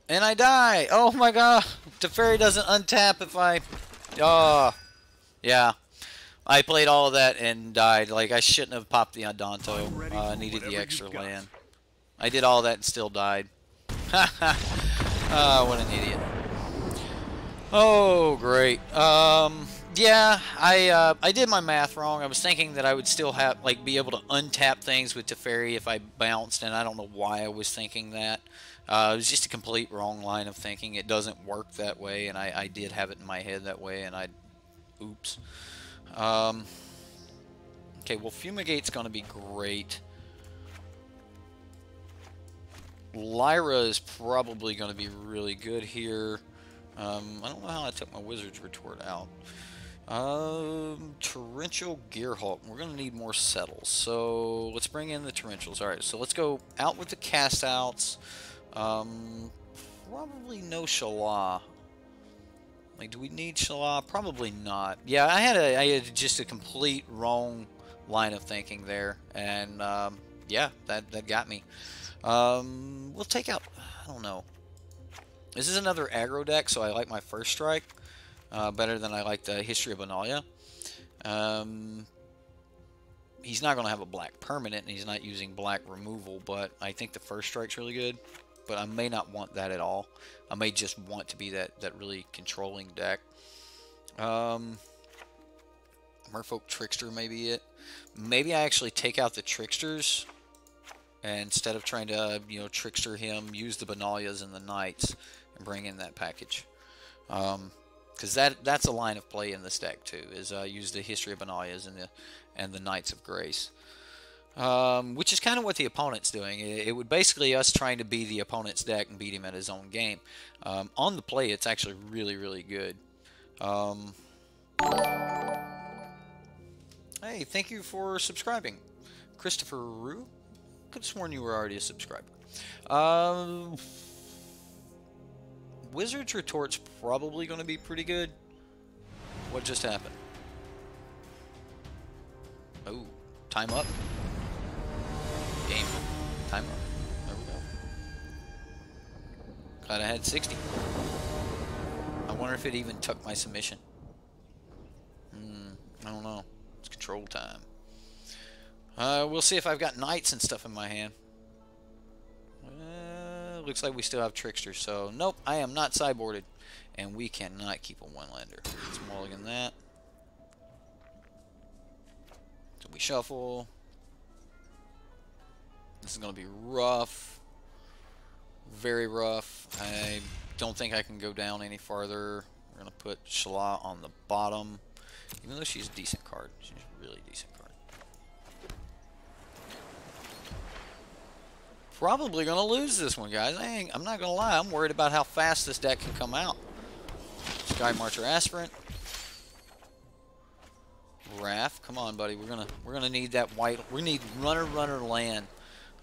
S1: And I die! Oh my god! Teferi doesn't untap if I... Oh. Yeah. I played all of that and died. Like, I shouldn't have popped the Adanto. I needed the extra land. I did all that and still died. Ha ha! What an idiot. Oh, great. Yeah, I did my math wrong. I was thinking that I would still have like be able to untap things with Teferi if I bounced, and I don't know why I was thinking that. It was just a complete wrong line of thinking. It doesn't work that way, and I did have it in my head that way, and oops. Okay, well, Fumigate's going to be great. Lyra is probably going to be really good here. I don't know how I took my Wizard's Retort out. Torrential Gearhawk. We're going to need more settles. So let's bring in the Torrentials. Alright, so let's go out with the cast outs. Probably no Shala. Like, do we need Shala? Probably not. Yeah, I had just a complete wrong line of thinking there. And, yeah, that got me. We'll take out, I don't know. This is another aggro deck, so I like my first strike better than I like the History of Benalia. He's not going to have a black permanent, and he's not using black removal, but I think the first strike's really good. But I may not want that at all. I may just want to be that really controlling deck. Merfolk Trickster may be it. Maybe I actually take out the Tricksters. And instead of trying to, you know, Trickster him, use the Benalias and the Knights and bring in that package. Because that's a line of play in this deck too, is use the History of Benalias and the Knights of Grace. Which is kind of what the opponent's doing. It would basically us trying to be the opponent's deck and beat him at his own game. On the play, it's actually really, really good. Hey, thank you for subscribing. Christopher Rue? Could have sworn you were already a subscriber. Wizard's Retort's probably going to be pretty good. What just happened? Oh, time up. Game. Time up. There we go. Glad I had 60. I wonder if it even took my submission. I don't know. It's control time. We'll see if I've got Knights and stuff in my hand. Looks like we still have Trickster, so nope, I am not sideboarded. And we cannot keep a one-lander. Let's mulligan that. So we shuffle. This is going to be rough. Very rough. I don't think I can go down any farther. We're going to put Shala on the bottom. Even though she's a decent card. She's a really decent card. Probably going to lose this one, guys. I'm not going to lie. I'm worried about how fast this deck can come out. Sky Marcher Aspirant. Wrath. Come on, buddy. We're gonna need that white. We need runner land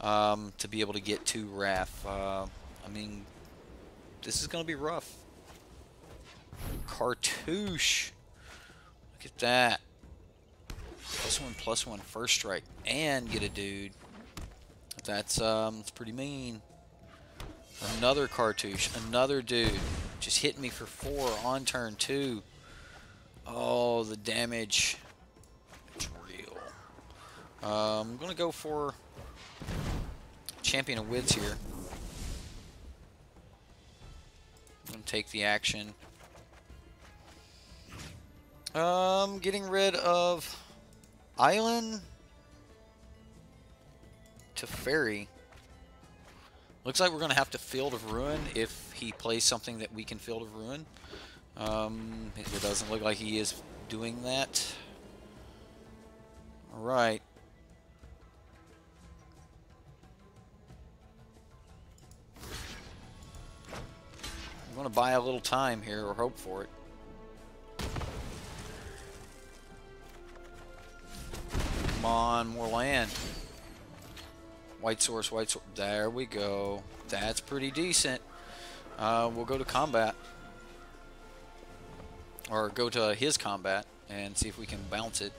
S1: to be able to get to Wrath. I mean, this is going to be rough. Cartouche. Look at that. +1/+1 first strike and get a dude. That's it's pretty mean. Another cartouche, another dude. Just hitting me for 4 on turn 2. Oh, the damage. It's real. I'm gonna go for Champion of Wids here. I'm gonna take the action. Getting rid of Island to Fairy. Looks like we're going to have to Field of Ruin if he plays something that we can Field of Ruin. It doesn't look like he is doing that. Alright. I'm going to buy a little time here, or hope for it. Come on, more land. White source, white source. There we go. That's pretty decent. We'll go to combat. Or go to his combat and see if we can bounce it.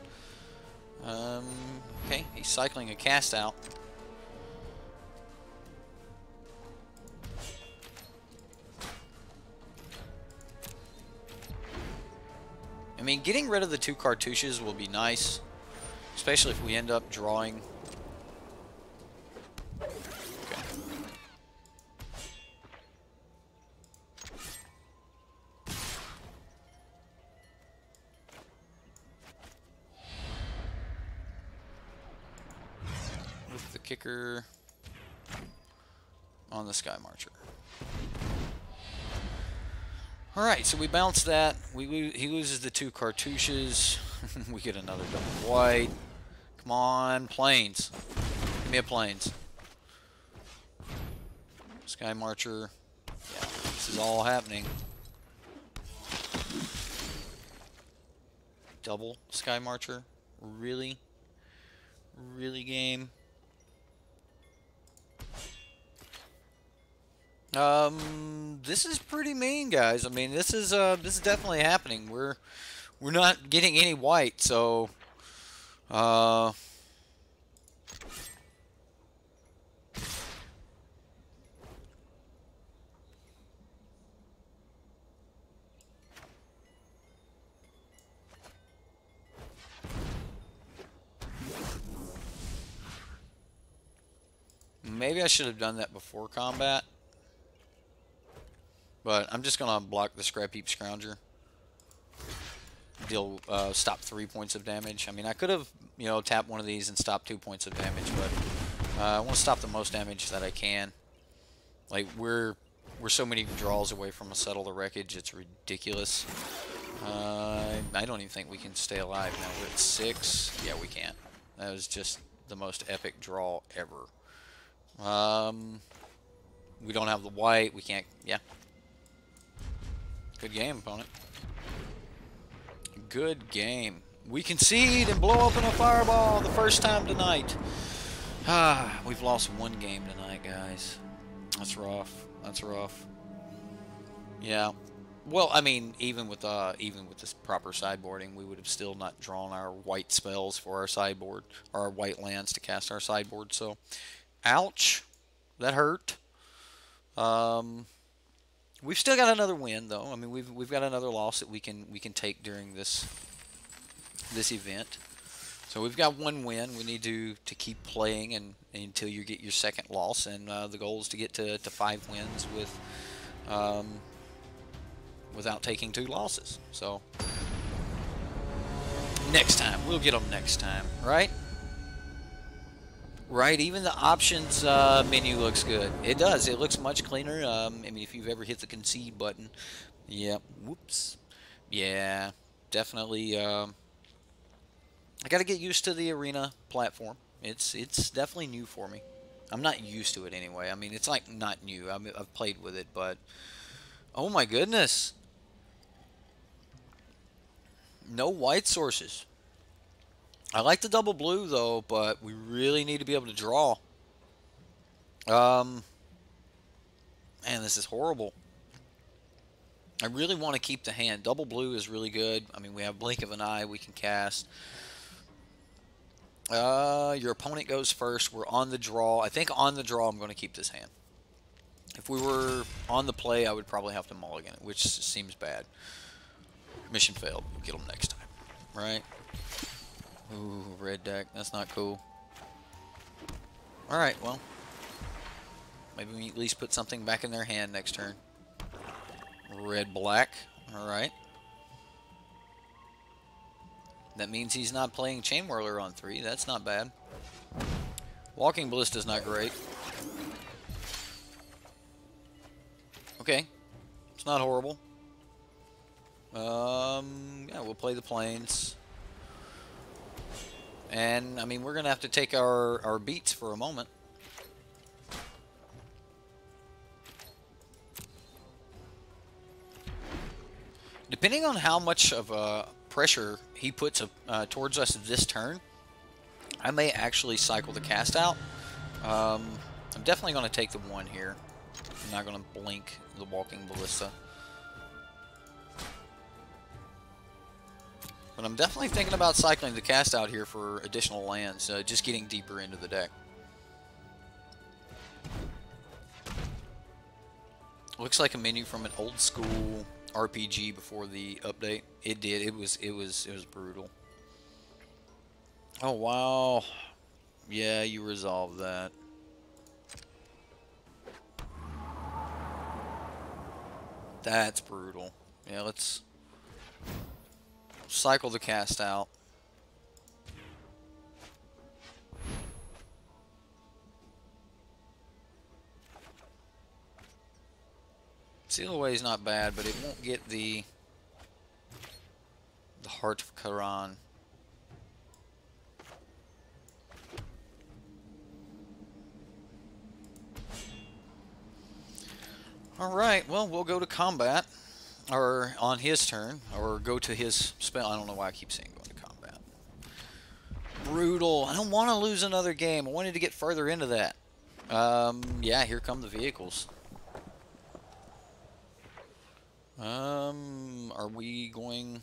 S1: Okay, he's cycling a cast out. I mean, getting rid of the 2 cartouches will be nice. Especially if we end up drawing. Okay. kicker on the Sky Marcher. Alright, so we bounce that. He loses the 2 cartouches. We get another double white. Come on, planes. Give me a planes. Sky Marcher. Yeah, this is all happening. Double Sky Marcher. Really? Really, game? This is pretty mean, guys. I mean, this is definitely happening. We're not getting any white, so maybe I should have done that before combat. But I'm just gonna block the Scrap Heap Scrounger. Deal stop 3 points of damage. I mean, I could have, you know, tapped one of these and stopped 2 points of damage, but I want to stop the most damage that I can. Like we're so many draws away from a Settle the Wreckage, it's ridiculous. I don't even think we can stay alive now. We're at 6. Yeah, we can't. That was just the most epic draw ever. We don't have the white. We can't. Yeah. Good game, opponent. Good game. We concede and blow open a fireball the first time tonight. We've lost 1 game tonight, guys. That's rough. That's rough. Yeah. Well, I mean, even with this proper sideboarding, we would have still not drawn our white spells for our sideboard, or our white lands to cast our sideboard. So, ouch. That hurt. We've still got another win, though. I mean, we've got another loss that we can take during this event. So we've got 1 win. We need to keep playing and until you get your 2nd loss, and the goal is to get to 5 wins with without taking 2 losses. So next time we'll get them next time, right? Right, even the options menu looks good. It does. It looks much cleaner. I mean, if you've ever hit the concede button. Yep. Whoops. Yeah, definitely. I got to get used to the arena platform. It's definitely new for me. I'm not used to it anyway. I mean, it's like not new. I've played with it, but oh my goodness. No white sources. I like the double blue, though, but we really need to be able to draw. Man, this is horrible. I really want to keep the hand. Double blue is really good. I mean, we have Blink of an Eye we can cast. Your opponent goes first. We're on the draw. I think on the draw, I'm going to keep this hand. If we were on the play, I would probably have to mulligan it, which seems bad. Mission failed. We'll get them next time, right? Ooh, red deck. That's not cool. Alright, well. Maybe we at least put something back in their hand next turn. Red-black. Alright. That means he's not playing Chain Whirler on 3. That's not bad. Walking Ballista's not great. Okay. It's not horrible. Yeah, we'll play the planes. And, I mean, we're going to have to take our beats for a moment. Depending on how much of pressure he puts towards us this turn, I may actually cycle the cast out. I'm definitely going to take the 1 here. I'm not going to blink the Walking Ballista. But I'm definitely thinking about cycling the cast out here for additional lands, just getting deeper into the deck. Looks like a menu from an old school RPG before the update. It did. It was brutal. Oh wow. Yeah, you resolved that. That's brutal. Yeah, let's cycle the cast out. Seal away is not bad, but it won't get the Heart of Karan. Alright, well, we'll go to combat, or on his turn, or go to his spell. I don't know why I keep saying going to combat. Brutal. I don't want to lose another game. I wanted to get further into that. Yeah, here come the vehicles. Are we going...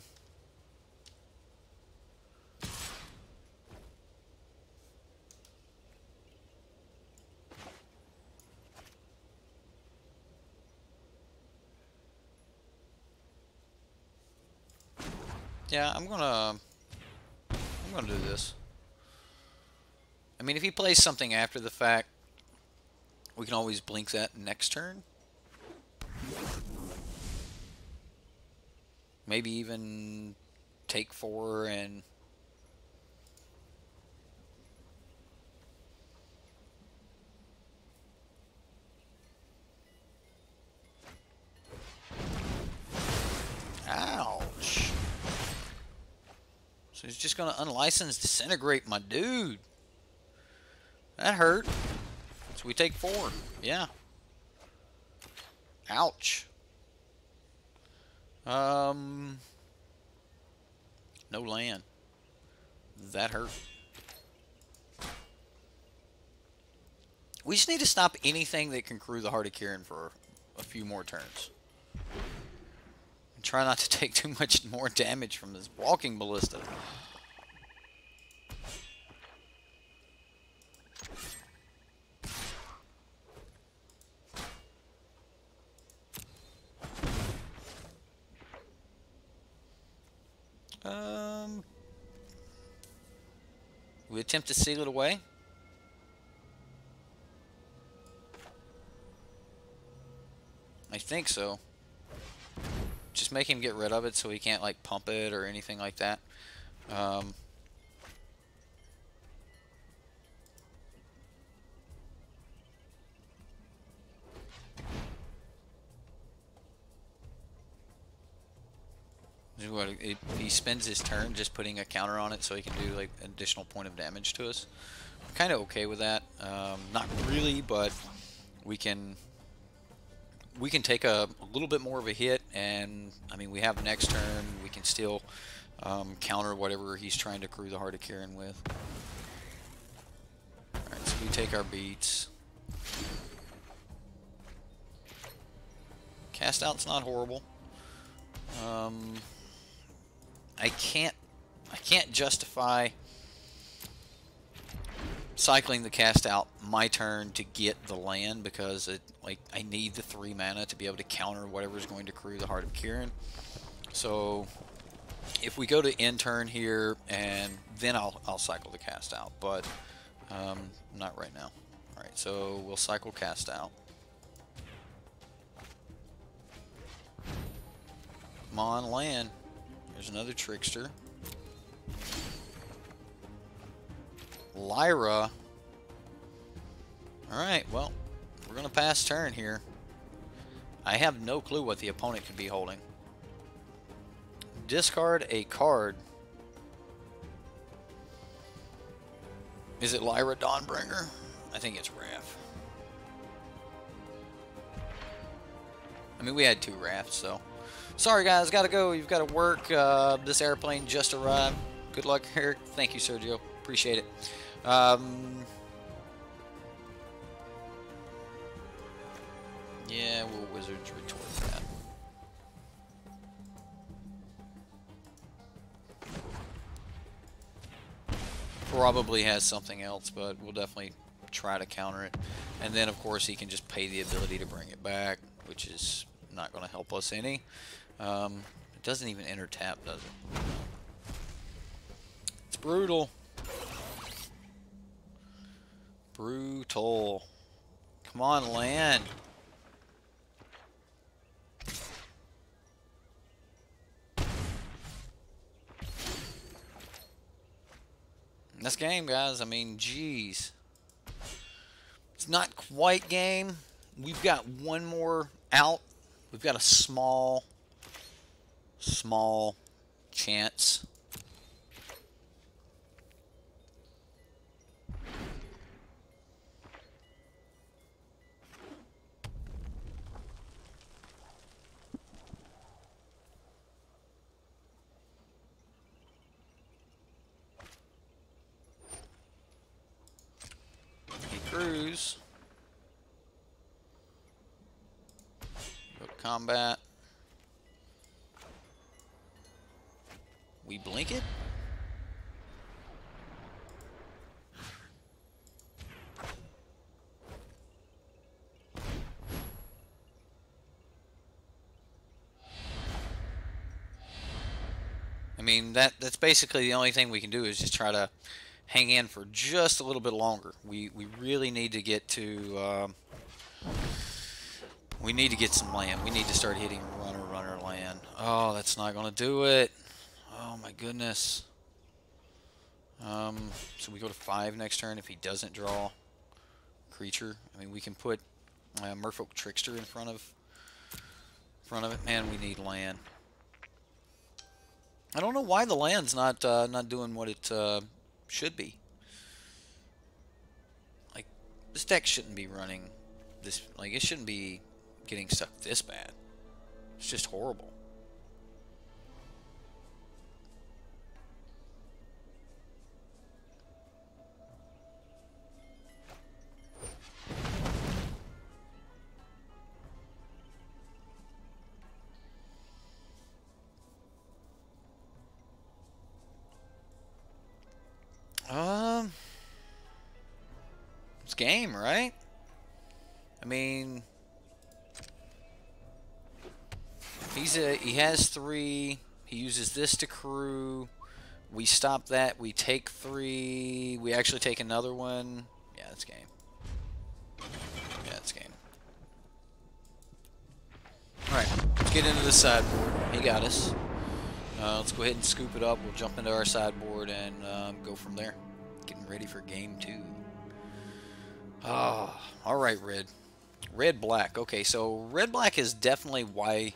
S1: Yeah, I'm gonna do this. I mean, if he plays something after the fact, we can always blink that next turn. Maybe even take 4 and... Ouch. So he's just going to unlicensed disintegrate my dude. That hurt. So we take 4. Yeah. Ouch. No land. That hurt. We just need to stop anything that can crew the Heart of Kieran for a few more turns. And try not to take too much more damage from this walking ballista. We attempt to seal it away. I think so. Just make him get rid of it so he can't like pump it or anything like that. He spends his turn just putting a counter on it so he can do like an additional point of damage to us. I'm kind of okay with that. Not really, but we can take a little bit more of a hit, and I mean we have next turn. We can still counter whatever he's trying to crew the Heart of Kieran with. Alright, so we take our beats. Cast out's not horrible. I can't justify cycling the cast out my turn to get the land because I need the 3 mana to be able to counter whatever's going to crew the Heart of Kieran. So if we go to end turn here, and then I'll cycle the cast out, but not right now. Alright, so we'll cycle cast out. Come on, land. There's another trickster. Lyra. Alright, well, we're going to pass turn here. I have no clue what the opponent could be holding. Discard a card. Is it Lyra Dawnbringer? I think it's Wrath. I mean, we had 2 Wraths, so... Sorry guys, gotta go. You've got to work. This airplane just arrived. Good luck, Eric. Thank you, Sergio. Appreciate it. Yeah, we'll Wizards retort that. Probably has something else, but we'll definitely try to counter it. And then, of course, he can just pay the ability to bring it back, which is not going to help us any. It doesn't even enter tap, does it? It's brutal. Brutal. Come on, land. This game, guys, I mean, geez. It's not quite game. We've got one more out. We've got a small chance. He cruise. Go to combat. We blink it. I mean, that's basically the only thing we can do is just try to hang in for just a little bit longer. We really need to get to we need to get some land. We need to start hitting runner land. Oh, that's not gonna do it. Oh my goodness. So we go to 5 next turn if he doesn't draw creature. I mean, we can put Merfolk Trickster in front of it. Man, we need land. I don't know why the land's not doing what it should be. Like, this deck shouldn't be running this. Like, it shouldn't be getting stuck this bad. It's just horrible. It's game, right? I mean, he has 3. He uses this to crew. We stop that. We take 3. We actually take another one. Yeah, it's game. Yeah, it's game. All right, let's get into the sideboard. He got us. Let's go ahead and scoop it up. We'll jump into our sideboard and go from there. Getting ready for game 2. Oh, all right, red. Red-black. Okay, so red-black is definitely why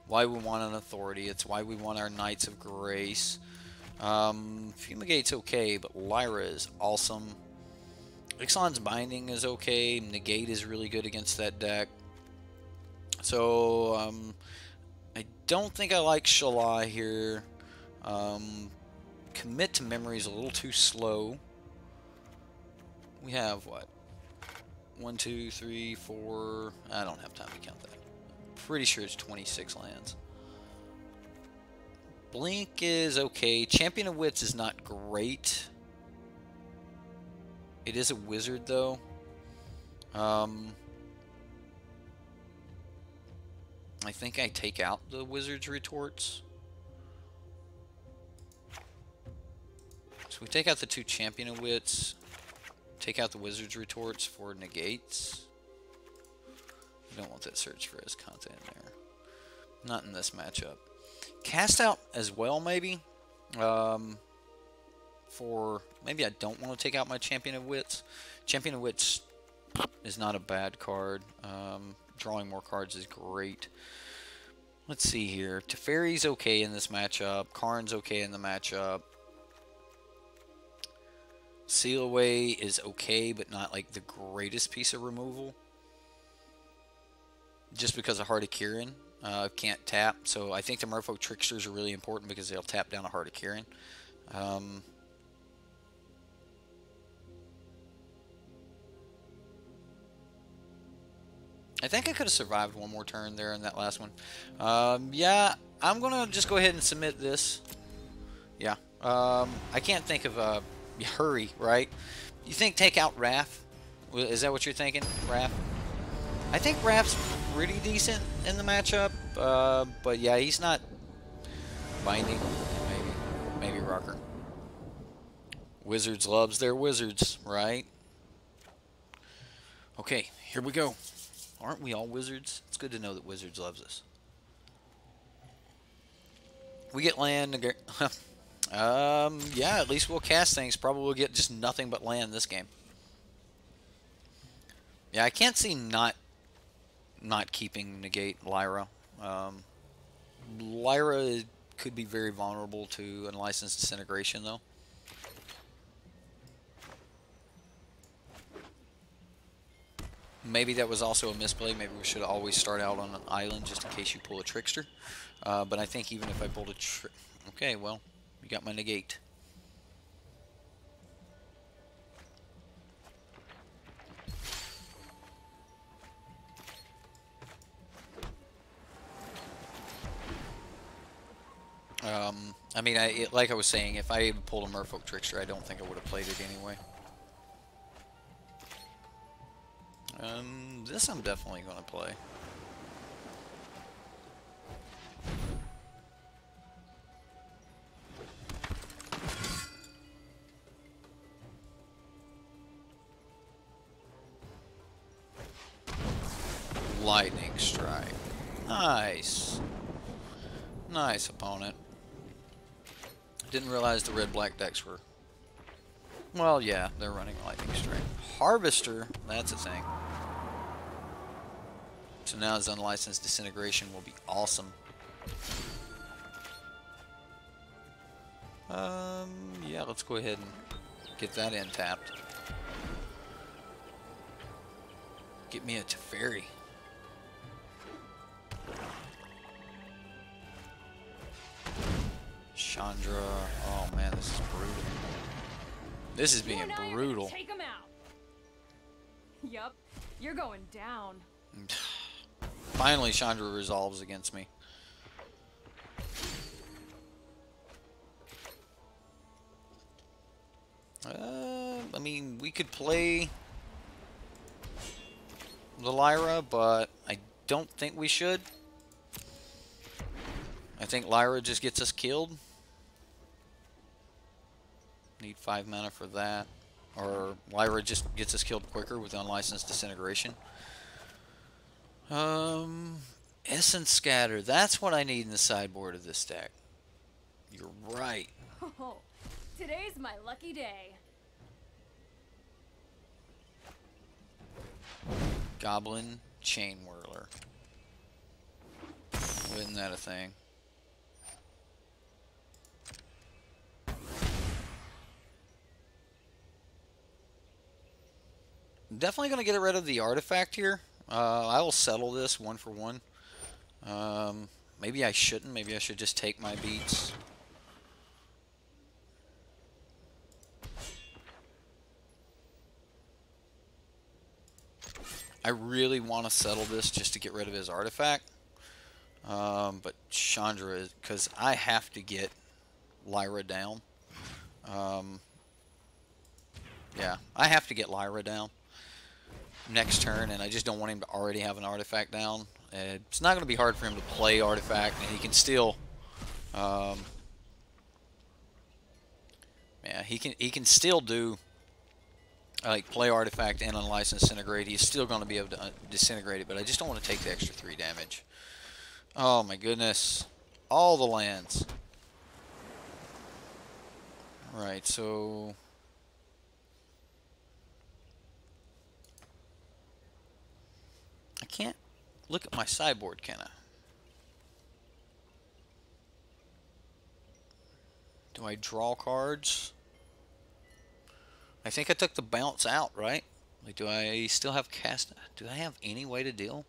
S1: we want an authority. It's why we want our Knights of Grace. Fumigate's okay, but Lyra is awesome. Ixalan's Binding is okay. Negate is really good against that deck. So, I don't think I like Shalai here. Commit to Memory is a little too slow. We have, what? 1, 2, 3, 4... I don't have time to count that. Pretty sure it's 26 lands. Blink is okay. Champion of Wits is not great. It is a wizard, though. I think I take out the wizard's retorts. So we take out the 2 Champion of Wits. Take out the wizard's retorts for negates. You don't want that search for his content there. Not in this matchup. Cast out as well, maybe. For maybe I don't want to take out my Champion of Wits. Champion of Wits is not a bad card. Drawing more cards is great. Let's see here. Teferi's okay in this matchup. Karn's okay in the matchup. Seal Away is okay, but not like the greatest piece of removal. Just because of Heart of Kirin. Can't tap. So I think the Merfolk Tricksters are really important because they'll tap down a Heart of Kirin. I think I could have survived one more turn there in that last one. Yeah, I'm going to just go ahead and submit this. Yeah. I can't think of a... Hurry, right? You think take out Raph? Is that what you're thinking, Raph? I think Raph's pretty decent in the matchup, but yeah, he's not binding. Maybe Rocker. Wizards loves their wizards, right? Okay, here we go. Aren't we all wizards? It's good to know that Wizards loves us. We get land. Yeah, at least we'll cast things. Probably we'll get just nothing but land this game. Yeah, I can't see not keeping negate Lyra. Lyra could be very vulnerable to unlicensed disintegration, though. Maybe that was also a misplay. Maybe we should always start out on an island just in case you pull a trickster. But I think even if I pulled a okay, well, you got my negate. I mean, like I was saying, if I even pulled a Merfolk Trickster, I don't think I would have played it anyway. This I'm definitely going to play. Lightning Strike. Nice. Nice, opponent. Didn't realize the red-black decks were... Well, yeah, they're running Lightning Strike. Harvester, that's a thing. So now his unlicensed disintegration will be awesome. Yeah, let's go ahead and get that in tapped. Get me a Teferi. Chandra. Oh man, this is brutal. This is being brutal.
S2: Take him out. Yup, you're going down.
S1: Finally, Chandra resolves against me. I mean, we could play the Lyra, but I don't think we should. I think Lyra just gets us killed. Need 5 mana for that. Or Lyra just gets us killed quicker with unlicensed disintegration. Essence Scatter. That's what I need in the sideboard of this deck. You're right.
S2: Oh, today's my lucky day.
S1: Goblin Chain Whirler. Isn't that a thing? Definitely going to get rid of the artifact here. I will settle this 1 for 1. Maybe I shouldn't. Maybe I should just take my beats. I really want to settle this just to get rid of his artifact. But Chandra is... Because I have to get Lyra down. Yeah, I have to get Lyra down next turn, and I just don't want him to already have an artifact down. It's not going to be hard for him to play artifact, and he can still, yeah, he can still do like play artifact and unlicensed disintegrate. He's still going to be able to disintegrate it, but I just don't want to take the extra 3 damage. Oh my goodness, all the lands. All right, so. I can't look at my sideboard, can I? Do I draw cards? I think I took the bounce out, right? Like, do I still have cast? Do I have any way to deal?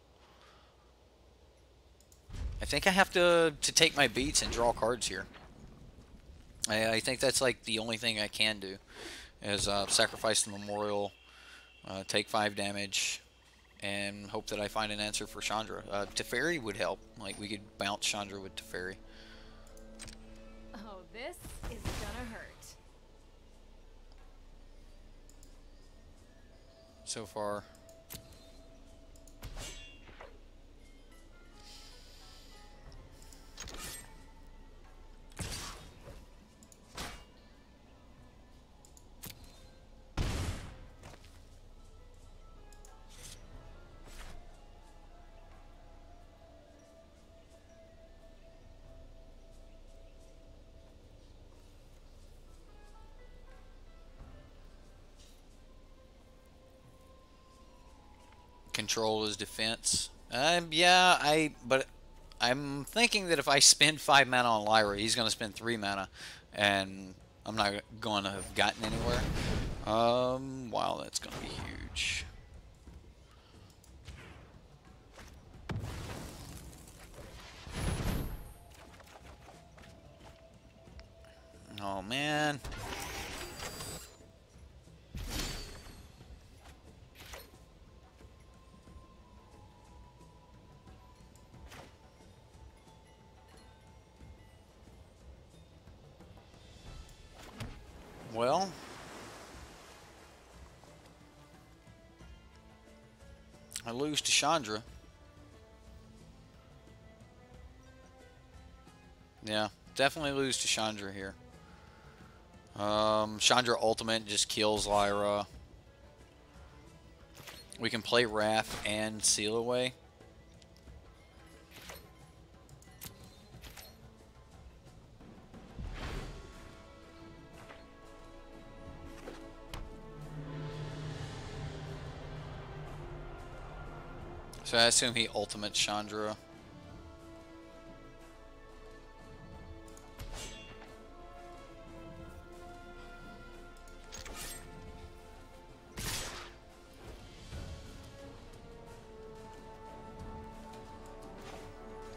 S1: I think I have to take my beats and draw cards here. I think that's like the only thing I can do is sacrifice the memorial, take 5 damage, and hope that I find an answer for Chandra. Teferi would help. Like, we could bounce Chandra with Teferi.
S2: Oh, this is gonna hurt.
S1: So far. Control is defense. Yeah, but I'm thinking that if I spend 5 mana on Lyra, he's going to spend 3 mana, and I'm not going to have gotten anywhere. Wow, that's going to be huge. Oh, man. Well, I lose to Chandra. Yeah, definitely lose to Chandra here. Chandra ultimate just kills Lyra. We can play Wrath and Seal Away. So I assume he ultimate Chandra.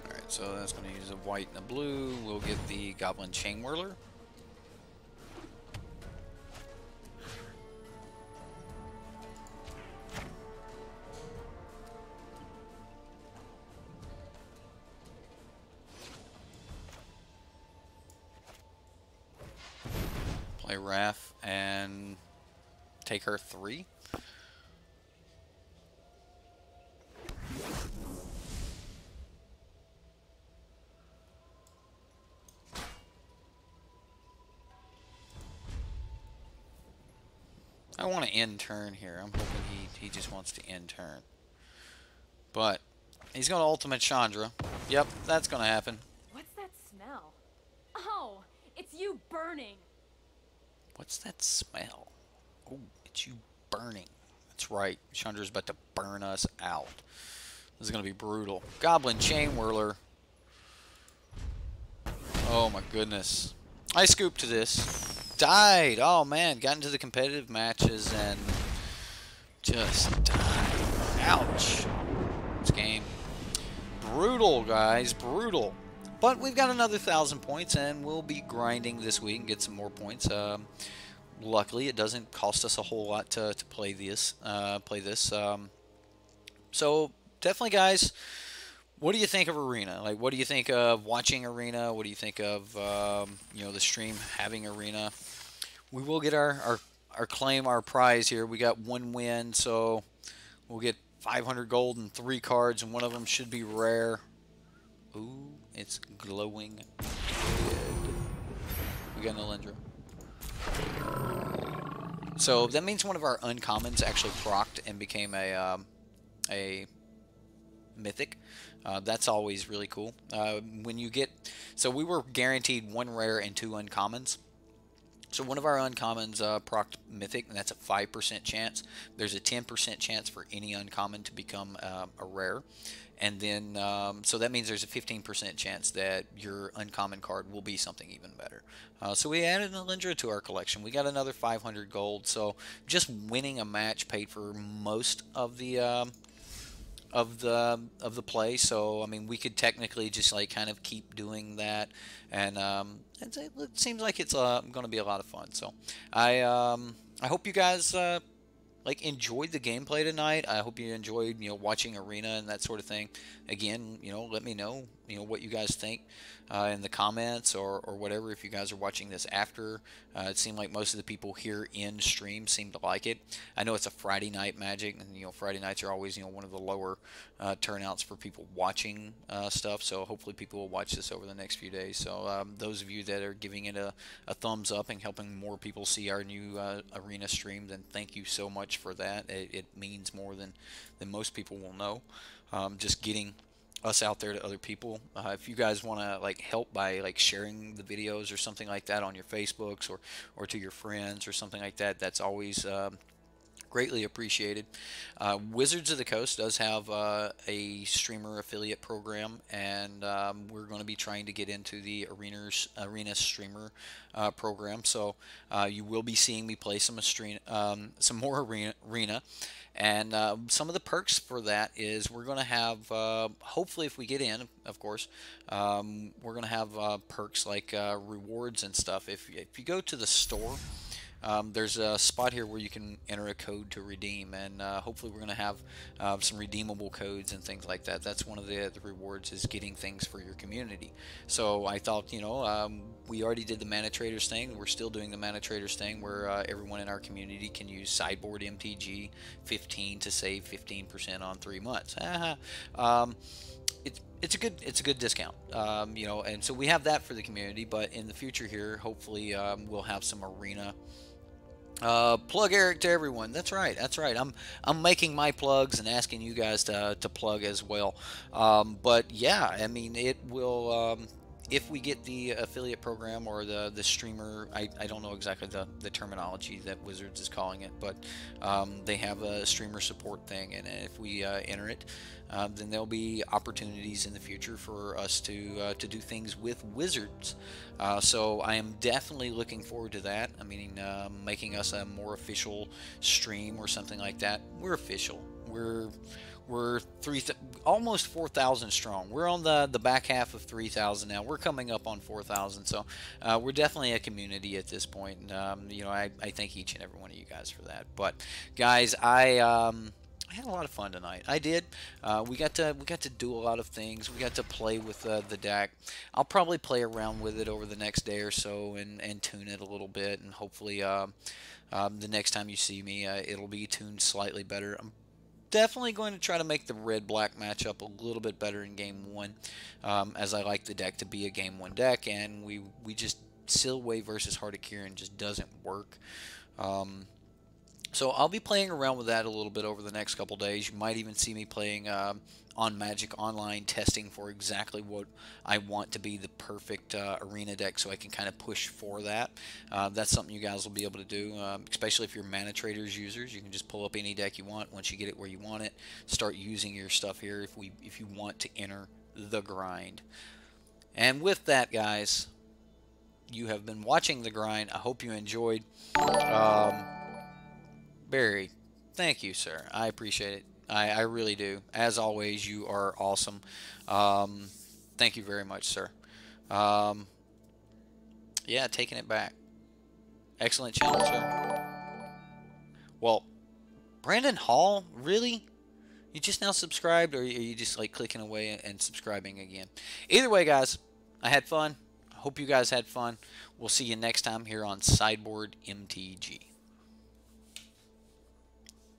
S1: Alright, so that's going to use a white and a blue. We'll get the Goblin Chain Whirler. Play Wrath and take her 3. I want to end turn here. I'm hoping he just wants to end turn. But he's going to ultimate Chandra. Yep, that's going to happen.
S2: What's that smell? Oh, it's you burning.
S1: What's that smell? Oh, it's you burning. That's right. Chandra's about to burn us out. This is going to be brutal. Goblin Chain Whirler. Oh my goodness. I scooped to this. Died. Oh man, got into the competitive matches and just died. Ouch. This game. Brutal, guys. Brutal. But we've got another 1,000 points, and we'll be grinding this week and get some more points. Luckily, it doesn't cost us a whole lot to play this. So definitely, guys. What do you think of Arena? Like, what do you think of watching Arena? What do you think of you know, the stream having Arena? We will get our claim, our prize here. We got 1 win, so we'll get 500 gold and 3 cards, and one of them should be rare. Ooh, it's glowing red. We got an Alindra. So that means one of our uncommons actually procced and became a mythic. That's always really cool. When you get, so we were guaranteed 1 rare and 2 uncommons. So one of our uncommons procced mythic, and that's a 5% chance. There's a 10% chance for any uncommon to become a rare. And then, so that means there's a 15% chance that your uncommon card will be something even better. So we added an Alindra to our collection. We got another 500 gold. So just winning a match paid for most of the play. So I mean, we could technically just like kind of keep doing that, and it seems like it's going to be a lot of fun. So I hope you guys like enjoyed the gameplay tonight. I hope you enjoyed, you know, watching Arena and that sort of thing. Again, you know, let me know, you know, what you guys think in the comments or whatever. If you guys are watching this after, it seemed like most of the people here in stream seem to like it. I know it's a Friday night Magic, and you know, Friday nights are always, you know, one of the lower turnouts for people watching stuff. So hopefully people will watch this over the next few days. So those of you that are giving it a thumbs up and helping more people see our new Arena stream, then thank you so much for that. It means more than most people will know. Just getting us out there to other people. If you guys want to like help by like sharing the videos or something like that on your Facebooks or to your friends or something like that, that's always Greatly appreciated. Wizards of the Coast does have a streamer affiliate program, and we're going to be trying to get into the arena streamer program. So you will be seeing me play some more arena. And some of the perks for that is we're going to have, hopefully if we get in, of course, we're going to have perks like rewards and stuff. If you go to the store, there's a spot here where you can enter a code to redeem, and hopefully we're going to have some redeemable codes and things like that. That's one of the rewards, is getting things for your community. So I thought, we already did the manatraders thing. We're still doing the manatraders thing, where everyone in our community can use Sideboardmtg 15 to save 15% on 3 months. It's a good discount, and so we have that for the community. But in the future here, hopefully we'll have some arena. Plug Eric to everyone. That's right. I'm making my plugs and asking you guys to plug as well. But yeah, I mean, it will. If we get the affiliate program or the streamer, I don't know exactly the terminology that Wizards is calling it, but they have a streamer support thing, and if we enter it, then there'll be opportunities in the future for us to do things with Wizards. So I am definitely looking forward to that. I mean, making us a more official stream or something like that. We're official. We're almost 4,000 strong. We're on the back half of 3,000 now. We're coming up on 4,000, so we're definitely a community at this point. And, I thank each and every one of you guys for that. But guys, I had a lot of fun tonight. I did. We got to do a lot of things. We got to play with the deck. I'll probably play around with it over the next day or so and tune it a little bit, and hopefully the next time you see me, it'll be tuned slightly better. I'm definitely going to try to make the red-black matchup a little bit better in Game 1, as I like the deck to be a Game 1 deck, and we just Silway versus Heart of Kieran just doesn't work. So I'll be playing around with that a little bit over the next couple days. You might even see me playing on Magic Online, testing for exactly what I want to be the perfect arena deck, so I can kind of push for that. That's something you guys will be able to do, especially if you're manatraders users. You can just pull up any deck you want. Once you get it where you want it, start using your stuff here if you want to enter the grind. And with that, guys, you have been watching the grind. I hope you enjoyed. Barry, thank you, sir. I appreciate it. I really do. As always, you are awesome. Thank you very much, sir. Yeah, taking it back. Excellent channel, sir. Well, Brandon Hall, really? You just now subscribed, or are you just like clicking away and subscribing again? Either way, guys, I had fun. I hope you guys had fun. We'll see you next time here on Sideboardmtg.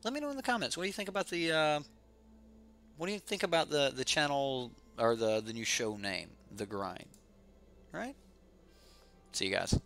S1: Let me know in the comments. What do you think about the the channel, or the new show name, The Grind? All right? See you guys.